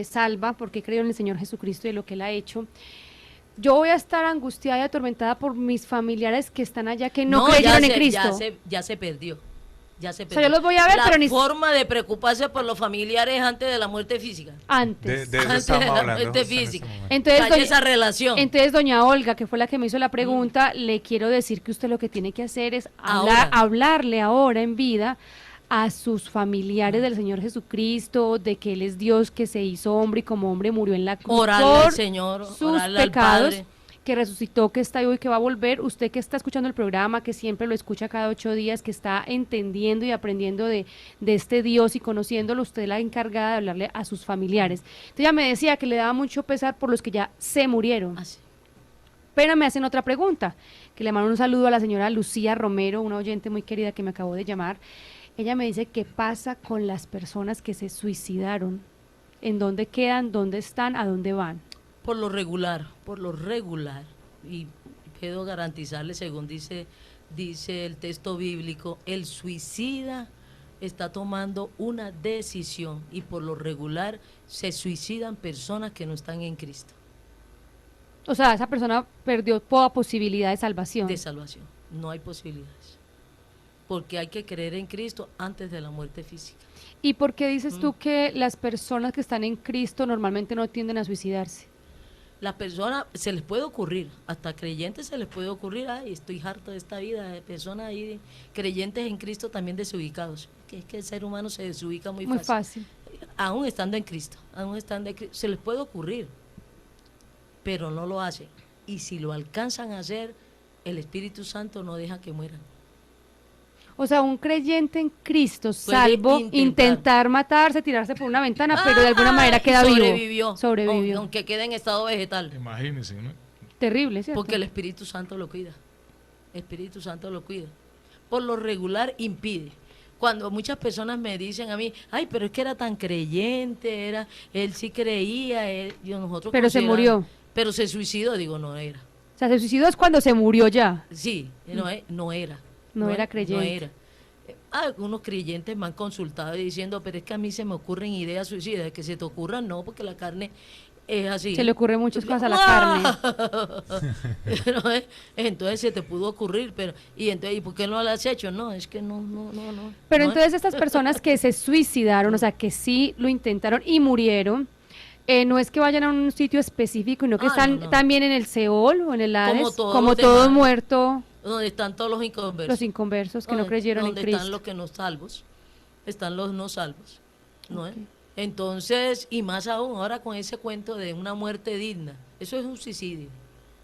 salva, porque creo en el Señor Jesucristo y en lo que Él ha hecho, yo voy a estar angustiada y atormentada por mis familiares que están allá, que no creyeron en Cristo. Ya se perdió. O sea, yo los voy a ver, pero ni forma de preocuparse por los familiares antes de la muerte física. Antes de eso de estamos la hablando, muerte física. Entonces, esa relación. Entonces, doña Olga, que fue la que me hizo la pregunta, le quiero decir que usted lo que tiene que hacer es hablarle ahora en vida a sus familiares del Señor Jesucristo, de que Él es Dios, que se hizo hombre y como hombre murió en la cruz orarle al Señor, sus orarle pecados, al Padre, que resucitó, que está hoy, que va a volver. Usted que está escuchando el programa, que siempre lo escucha cada 8 días, que está entendiendo y aprendiendo de este Dios y conociéndolo, usted es la encargada de hablarle a sus familiares. Entonces ella me decía que le daba mucho pesar por los que ya se murieron. Así. Pero me hacen otra pregunta, que le mando un saludo a la señora Lucía Romero, una oyente muy querida que me acabó de llamar. Ella me dice, ¿qué pasa con las personas que se suicidaron? ¿En dónde quedan? ¿Dónde están? ¿A dónde van? Por lo regular, y puedo garantizarle, según dice el texto bíblico, el suicida está tomando una decisión, y por lo regular se suicidan personas que no están en Cristo. O sea, esa persona perdió toda posibilidad de salvación. No hay posibilidades, porque hay que creer en Cristo antes de la muerte física. ¿Y por qué dices tú que las personas que están en Cristo normalmente no tienden a suicidarse? Las personas, se les puede ocurrir, hasta creyentes se les puede ocurrir, ay, estoy harto de esta vida, de personas ahí, creyentes en Cristo también desubicados, que es que el ser humano se desubica muy fácil. Aún estando en Cristo, se les puede ocurrir, pero no lo hacen. Y si lo alcanzan a hacer, el Espíritu Santo no deja que mueran. O sea, un creyente en Cristo, salvo intentar matarse, tirarse por una ventana, pero de alguna manera queda vivo. Sobrevivió. Aunque quede en estado vegetal. Imagínense, ¿no? Terrible, ¿cierto? Porque el Espíritu Santo lo cuida. El Espíritu Santo lo cuida. Por lo regular impide. Cuando muchas personas me dicen a mí, ay, pero es que era tan creyente, él sí creía, nosotros pero se murió. Pero se suicidó, digo, no era. O sea, se suicidó es cuando se murió ya. Sí, no era. No era creyente. No era. Algunos creyentes me han consultado diciendo, pero es que a mí se me ocurren ideas suicidas, que se te ocurran, no, porque la carne es así. Se le ocurren muchas cosas a la carne. Entonces se te pudo ocurrir, ¿y por qué no lo has hecho? No, es que no. Pero entonces estas personas que se suicidaron, o sea, que sí lo intentaron y murieron, no es que vayan a un sitio específico, sino que están también en el Seol o en el Hades, como todo muerto. Donde están todos los inconversos. Los inconversos que no creyeron en Cristo. Donde están los que no salvos. Están los no salvos. ¿No? Entonces, y más aún, ahora con ese cuento de una muerte digna. Eso es un suicidio.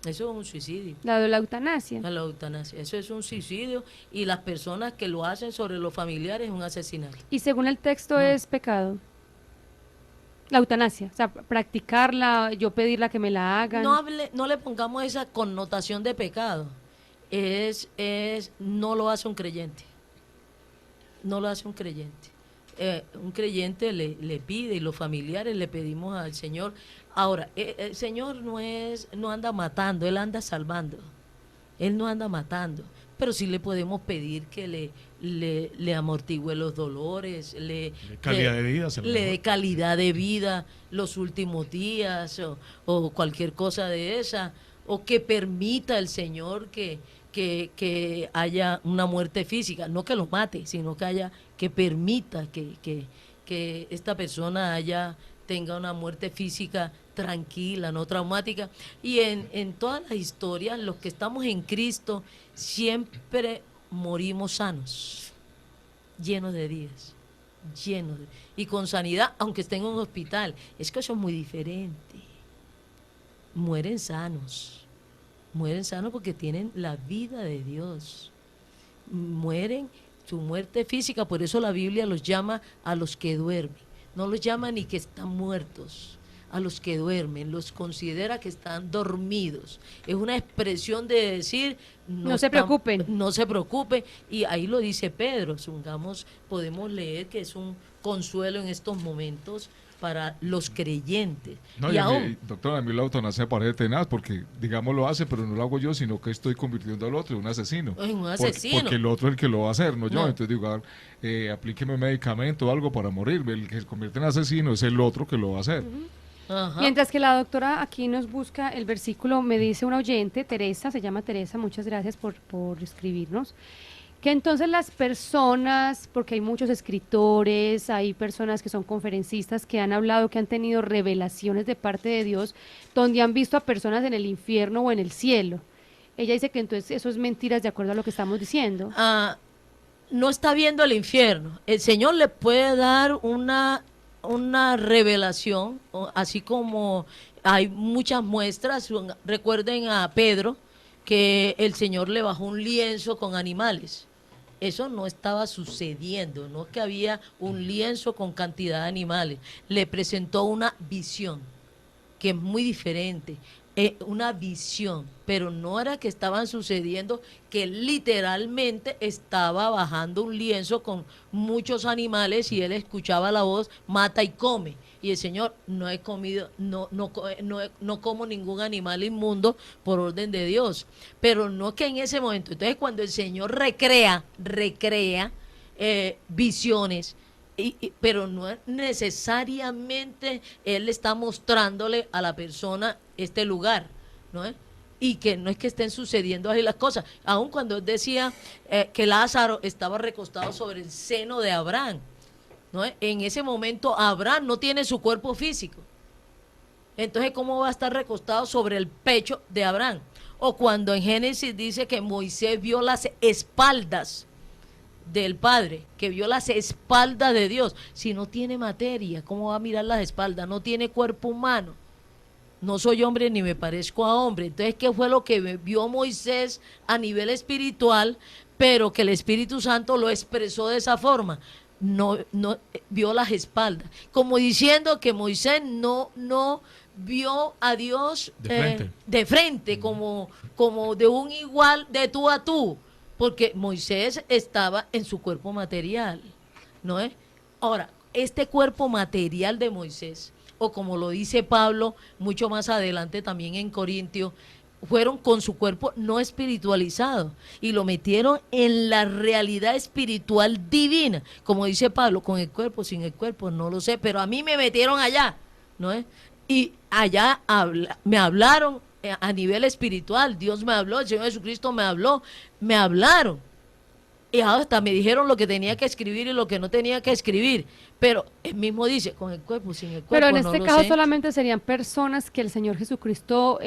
Eso es un suicidio. La de la eutanasia. La eutanasia. Eso es un suicidio. Y las personas que lo hacen sobre los familiares es un asesinato. Y según el texto es pecado. La eutanasia, o sea, practicarla, yo pedirla que me la hagan. No le pongamos esa connotación de pecado. No lo hace un creyente. No lo hace un creyente. Un creyente le pide, y los familiares le pedimos al Señor. Ahora, el Señor no anda matando, Él anda salvando. Él no anda matando, pero sí le podemos pedir que le amortigüe los dolores, le dé calidad de vida los últimos días o cualquier cosa de esa, o que permita el Señor que haya una muerte física, no que lo mate, sino que permita que esta persona tenga una muerte física tranquila, no traumática. Y en todas las historias, los que estamos en Cristo siempre morimos sanos, llenos de heridas, y con sanidad, aunque estén en un hospital. Es que eso es muy diferente. Mueren sanos porque tienen la vida de Dios. Mueren su muerte física, por eso la Biblia los llama a los que duermen. No los llama ni que están muertos, a los que duermen, los considera que están dormidos. Es una expresión de decir, no se preocupen. No se preocupen, y ahí lo dice Pedro, podemos leer que es un consuelo en estos momentos para los creyentes. No, doctora, a mí la eutanasia me parece tenaz, porque, digamos, lo hace, pero no lo hago yo, sino que estoy convirtiendo al otro en un asesino. En un asesino. Porque el otro es el que lo va a hacer, no yo. Entonces digo, aplíqueme un medicamento o algo para morir. El que se convierte en asesino es el otro que lo va a hacer. Ajá. Mientras que la doctora aquí nos busca el versículo, me dice una oyente, Teresa, se llama Teresa, muchas gracias por escribirnos, que entonces las personas, porque hay muchos escritores, hay personas que son conferencistas que han hablado, que han tenido revelaciones de parte de Dios, donde han visto a personas en el infierno o en el cielo. Ella dice que entonces eso es mentiras de acuerdo a lo que estamos diciendo. No está viendo el infierno. El Señor le puede dar una revelación, así como hay muchas muestras. Recuerden a Pedro, que el Señor le bajó un lienzo con animales. Eso no estaba sucediendo, no es que había un lienzo con cantidad de animales. Le presentó una visión, que es muy diferente, una visión, pero no era que estaban sucediendo, que literalmente estaba bajando un lienzo con muchos animales y él escuchaba la voz, mata y come. Y el Señor, no he comido, no como ningún animal inmundo por orden de Dios. Pero no que en ese momento. Entonces, cuando el Señor recrea visiones, pero no necesariamente Él está mostrándole a la persona este lugar, ¿no? Y que no es que estén sucediendo así las cosas. Aun cuando él decía que Lázaro estaba recostado sobre el seno de Abraham, ¿no? En ese momento Abraham no tiene su cuerpo físico. Entonces, ¿cómo va a estar recostado sobre el pecho de Abraham? O cuando en Génesis dice que Moisés vio las espaldas del Padre, que vio las espaldas de Dios. Si no tiene materia, ¿cómo va a mirar las espaldas? No tiene cuerpo humano. no soy hombre ni me parezco a hombre. Entonces, ¿qué fue lo que vio Moisés a nivel espiritual, pero que el Espíritu Santo lo expresó de esa forma? No vio las espaldas, como diciendo que Moisés no vio a Dios de frente como de un igual, de tú a tú, porque Moisés estaba en su cuerpo material, ¿no es? Ahora, este cuerpo material de Moisés, o como lo dice Pablo mucho más adelante también en Corintios, fueron con su cuerpo no espiritualizado y lo metieron en la realidad espiritual divina, como dice Pablo, con el cuerpo, sin el cuerpo, no lo sé, pero a mí me metieron allá, ¿no es? Y allá me hablaron a nivel espiritual, Dios me habló, el Señor Jesucristo me hablaron, y hasta me dijeron lo que tenía que escribir y lo que no tenía que escribir, pero él mismo dice, con el cuerpo, sin el cuerpo, pero en no este lo caso sé. solamente serían personas que el Señor Jesucristo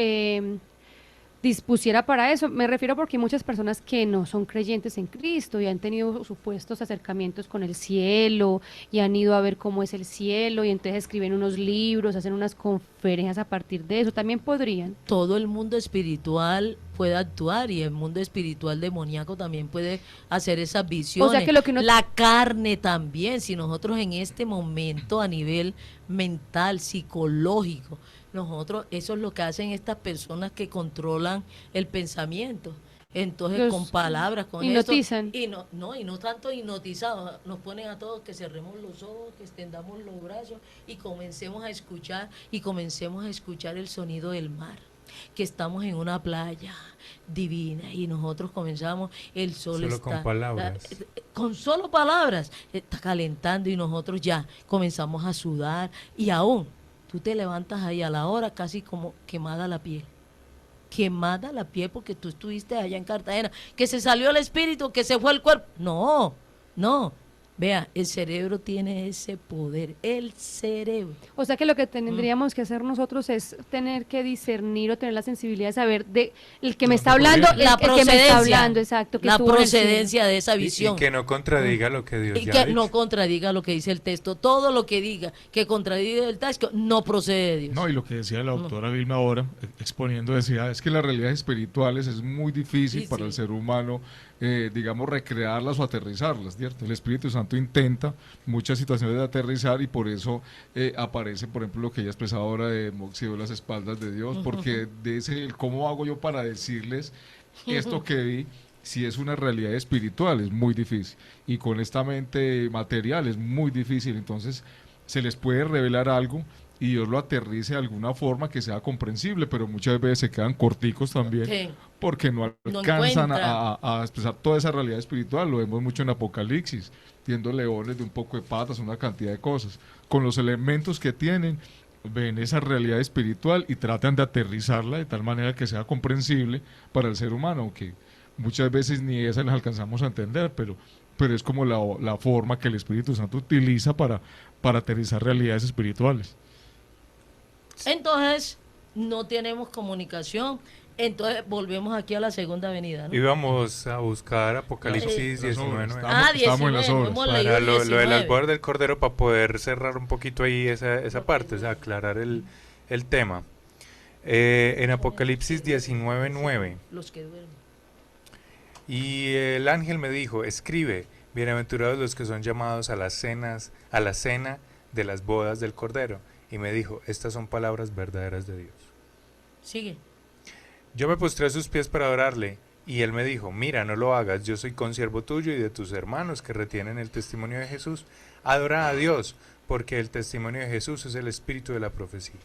dispusiera para eso. Me refiero porque hay muchas personas que no son creyentes en Cristo y han tenido supuestos acercamientos con el cielo y han ido a ver cómo es el cielo y entonces escriben unos libros, hacen unas conferencias a partir de eso. También podrían. Todo el mundo espiritual puede actuar y el mundo espiritual demoníaco también puede hacer esas visiones. O sea que lo que uno... La carne también, si nosotros en este momento a nivel mental, psicológico, nosotros, eso es lo que hacen estas personas que controlan el pensamiento. Entonces, con palabras, con hipnotizan. Eso, y no tanto hipnotizados, nos ponen a todos que cerremos los ojos, que extendamos los brazos y comencemos a escuchar el sonido del mar, que estamos en una playa divina y nosotros comenzamos, el sol solo está... con palabras. Con solo palabras, está calentando y nosotros ya comenzamos a sudar y aún tú te levantas ahí a la hora casi como quemada la piel porque tú estuviste allá en Cartagena, que se salió el espíritu, que se fue el cuerpo. No, vea, el cerebro tiene ese poder, el cerebro. O sea que lo que tendríamos que hacer nosotros es tener que discernir o tener la sensibilidad de saber de el que me está hablando, la el que me está hablando, exacto, que la estuvo en el procedencia de esa visión. Y que no contradiga lo que Dios y ya que ha dicho. no contradiga lo que dice el texto. Todo lo que diga que contradiga el texto no procede de Dios. No, y lo que decía la doctora Vilma ahora, exponiendo, decía, es que las realidades espirituales es muy difícil para el ser humano, digamos, recrearlas o aterrizarlas, ¿cierto? El Espíritu Santo intenta muchas situaciones de aterrizar y por eso aparece, por ejemplo, lo que ella expresaba ahora de Moxie, las espaldas de Dios, porque de ese, ¿cómo hago yo para decirles esto que vi? Si es una realidad espiritual es muy difícil y con esta mente material es muy difícil, entonces se les puede revelar algo y Dios lo aterrice de alguna forma que sea comprensible, pero muchas veces se quedan corticos también porque no alcanzan a expresar toda esa realidad espiritual. Lo vemos mucho en Apocalipsis, viendo leones de un poco de patas, una cantidad de cosas. Con los elementos que tienen, ven esa realidad espiritual y tratan de aterrizarla de tal manera que sea comprensible para el ser humano, aunque muchas veces ni esa las alcanzamos a entender, pero es como la forma que el Espíritu Santo utiliza para aterrizar realidades espirituales. Entonces, no tenemos comunicación. Entonces, volvemos aquí a la segunda venida, ¿no? Y vamos a buscar Apocalipsis 19. Estamos en las obras. Para lo de las bodas del Cordero, para poder cerrar un poquito ahí esa parte, o sea, aclarar el tema. En Apocalipsis 19:9. Los que duermen. Y el ángel me dijo, escribe, bienaventurados los que son llamados a la cena de las bodas del Cordero. Y me dijo, estas son palabras verdaderas de Dios. Sigue. Yo me postré a sus pies para adorarle, y él me dijo, mira, no lo hagas, yo soy consiervo tuyo y de tus hermanos que retienen el testimonio de Jesús. Adora a Dios, porque el testimonio de Jesús es el espíritu de la profecía.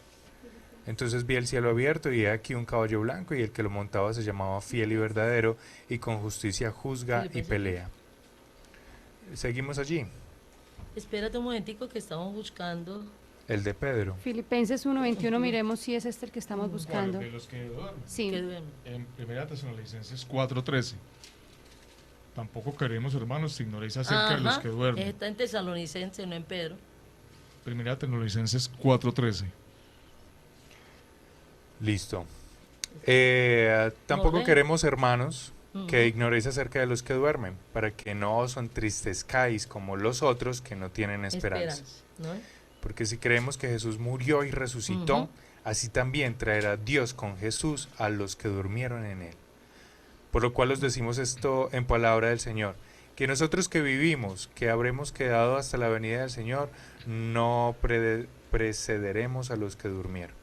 Entonces vi el cielo abierto y he aquí un caballo blanco, y el que lo montaba se llamaba Fiel y Verdadero, y con justicia juzga y pelea. Seguimos allí. Espérate un momentico que estamos buscando. El de Pedro. Filipenses 1:21, miremos si es este el que estamos buscando. De los que duermen. Sí. En 1 Tesalonicenses 4:13. Tampoco queremos, hermanos, si ignoréis acerca de los que duermen. Está en Tesalonicenses, no en Pedro. 1 Tesalonicenses 4:13. Listo. Tampoco queremos, hermanos, que ignoréis acerca de los que duermen, para que no os entristezcáis como los otros que no tienen esperanza. ¿No? Porque si creemos que Jesús murió y resucitó, así también traerá Dios con Jesús a los que durmieron en él. Por lo cual os decimos esto en palabra del Señor, que nosotros que vivimos, que habremos quedado hasta la venida del Señor, no precederemos a los que durmieron.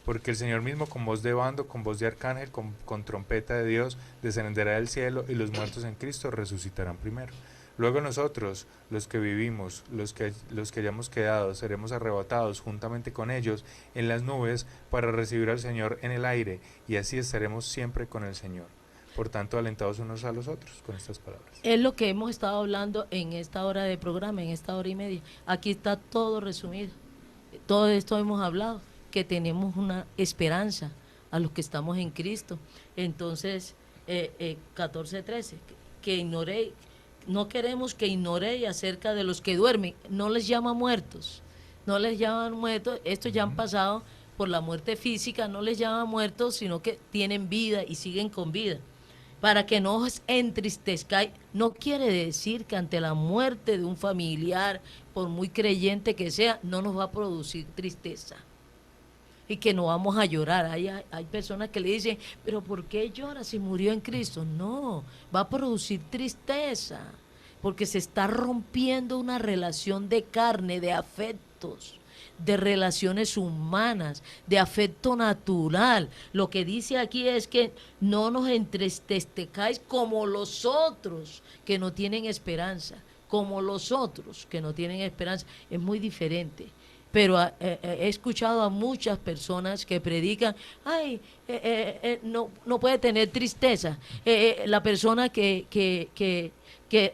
Porque el Señor mismo con voz de bando, con voz de arcángel, con trompeta de Dios, descenderá del cielo, y los muertos en Cristo resucitarán primero. Luego nosotros, los que vivimos, los que hayamos quedado, seremos arrebatados juntamente con ellos en las nubes para recibir al Señor en el aire, y así estaremos siempre con el Señor. Por tanto, alentados unos a los otros con estas palabras. Es lo que hemos estado hablando en esta hora de programa, en esta hora y media. Aquí está todo resumido. Todo esto hemos hablado, que tenemos una esperanza a los que estamos en Cristo. Entonces, 14:13, que ignoréis, no queremos que ignoréis acerca de los que duermen. No les llama muertos, no les llaman muertos. Estos ya han pasado por la muerte física, no les llama muertos, sino que tienen vida y siguen con vida. Para que no os entristezcáis. No quiere decir que ante la muerte de un familiar, por muy creyente que sea, no nos va a producir tristeza y que no vamos a llorar. Hay personas que le dicen, pero ¿por qué llora si murió en Cristo? No, va a producir tristeza, porque se está rompiendo una relación de carne, de afectos, de relaciones humanas, de afecto natural. Lo que dice aquí es que no nos entristezcáis como los otros que no tienen esperanza, como los otros que no tienen esperanza. Es muy diferente. Pero he escuchado a muchas personas que predican, no puede tener tristeza. La persona que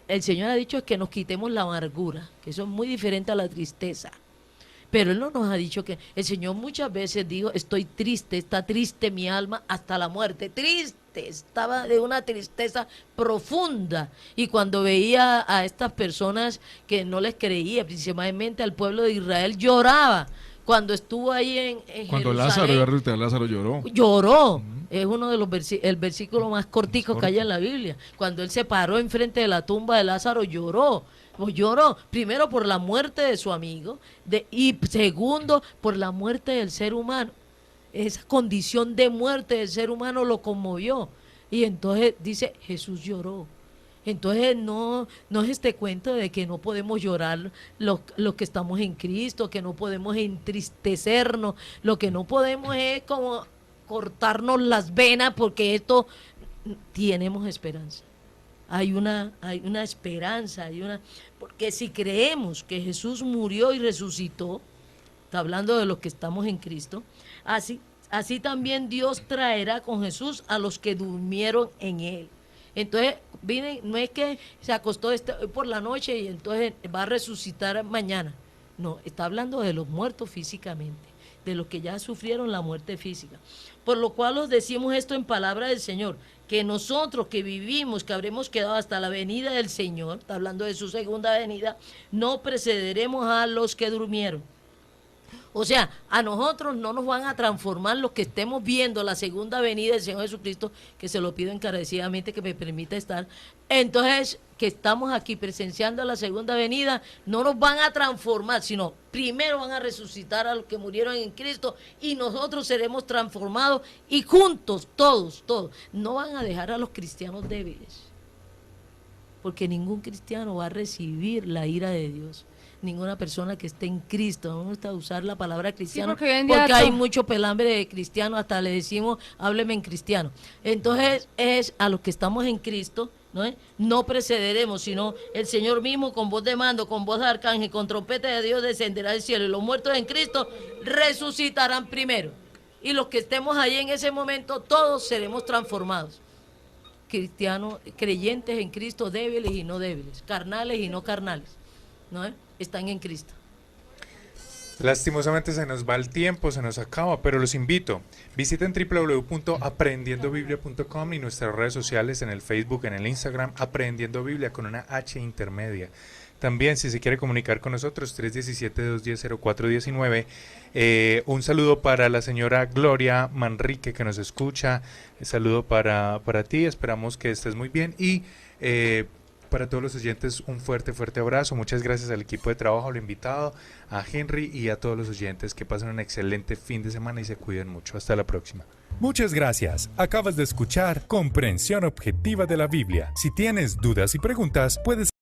el Señor ha dicho es que nos quitemos la amargura, que eso es muy diferente a la tristeza. Pero Él no nos ha dicho que el Señor muchas veces dijo, estoy triste, está triste mi alma hasta la muerte, triste, estaba de una tristeza profunda. Y cuando veía a estas personas que no les creía, principalmente al pueblo de Israel, lloraba. Cuando estuvo ahí en cuando Jerusalén, Lázaro lloró. Lloró. Es uno de los el versículo más cortico que hay en la Biblia. Cuando Él se paró enfrente de la tumba de Lázaro, lloró. Lloró, primero por la muerte de su amigo y segundo por la muerte del ser humano. Esa condición de muerte del ser humano lo conmovió. Y entonces dice, Jesús lloró. Entonces no es este cuento de que no podemos llorar los que estamos en Cristo, que no podemos entristecernos, lo que no podemos es como cortarnos las venas, porque esto tenemos esperanza. Hay una esperanza, porque si creemos que Jesús murió y resucitó, está hablando de los que estamos en Cristo, así también Dios traerá con Jesús a los que durmieron en Él. Entonces, no es que se acostó hoy por la noche y entonces va a resucitar mañana. No, está hablando de los muertos físicamente, de los que ya sufrieron la muerte física. Por lo cual os decimos esto en palabra del Señor, que nosotros que vivimos, que habremos quedado hasta la venida del Señor, está hablando de su segunda venida, no precederemos a los que durmieron. O sea, a nosotros no nos van a transformar los que estemos viendo la segunda venida del Señor Jesucristo, que se lo pido encarecidamente que me permita estar. Entonces, que estamos aquí presenciando la segunda venida, no nos van a transformar, sino primero van a resucitar a los que murieron en Cristo y nosotros seremos transformados y juntos, todos, no van a dejar a los cristianos débiles, porque ningún cristiano va a recibir la ira de Dios. Ninguna persona que esté en Cristo. No me gusta usar la palabra cristiano, sí, porque hay mucho pelambre de cristiano, hasta le decimos, hábleme en cristiano. Entonces, es a los que estamos en Cristo, no precederemos, sino el Señor mismo con voz de mando, con voz de arcángel, con trompeta de Dios descenderá del cielo, y los muertos en Cristo resucitarán primero. Y los que estemos ahí en ese momento, todos seremos transformados. Cristianos, creyentes en Cristo, débiles y no débiles, carnales y no carnales, están en Cristo. Lastimosamente se nos va el tiempo, se nos acaba, pero los invito, visiten www.aprendiendobiblia.com y nuestras redes sociales en el Facebook, en el Instagram, Aprendiendo Biblia con una H intermedia. También, si se quiere comunicar con nosotros, 317-210-0419. Un saludo para la señora Gloria Manrique que nos escucha. Un saludo para ti, esperamos que estés muy bien y Para todos los oyentes, un fuerte abrazo. Muchas gracias al equipo de trabajo, al invitado, a Henry y a todos los oyentes. Que pasen un excelente fin de semana y se cuiden mucho. Hasta la próxima. Muchas gracias. Acabas de escuchar Comprensión Objetiva de la Biblia. Si tienes dudas y preguntas, puedes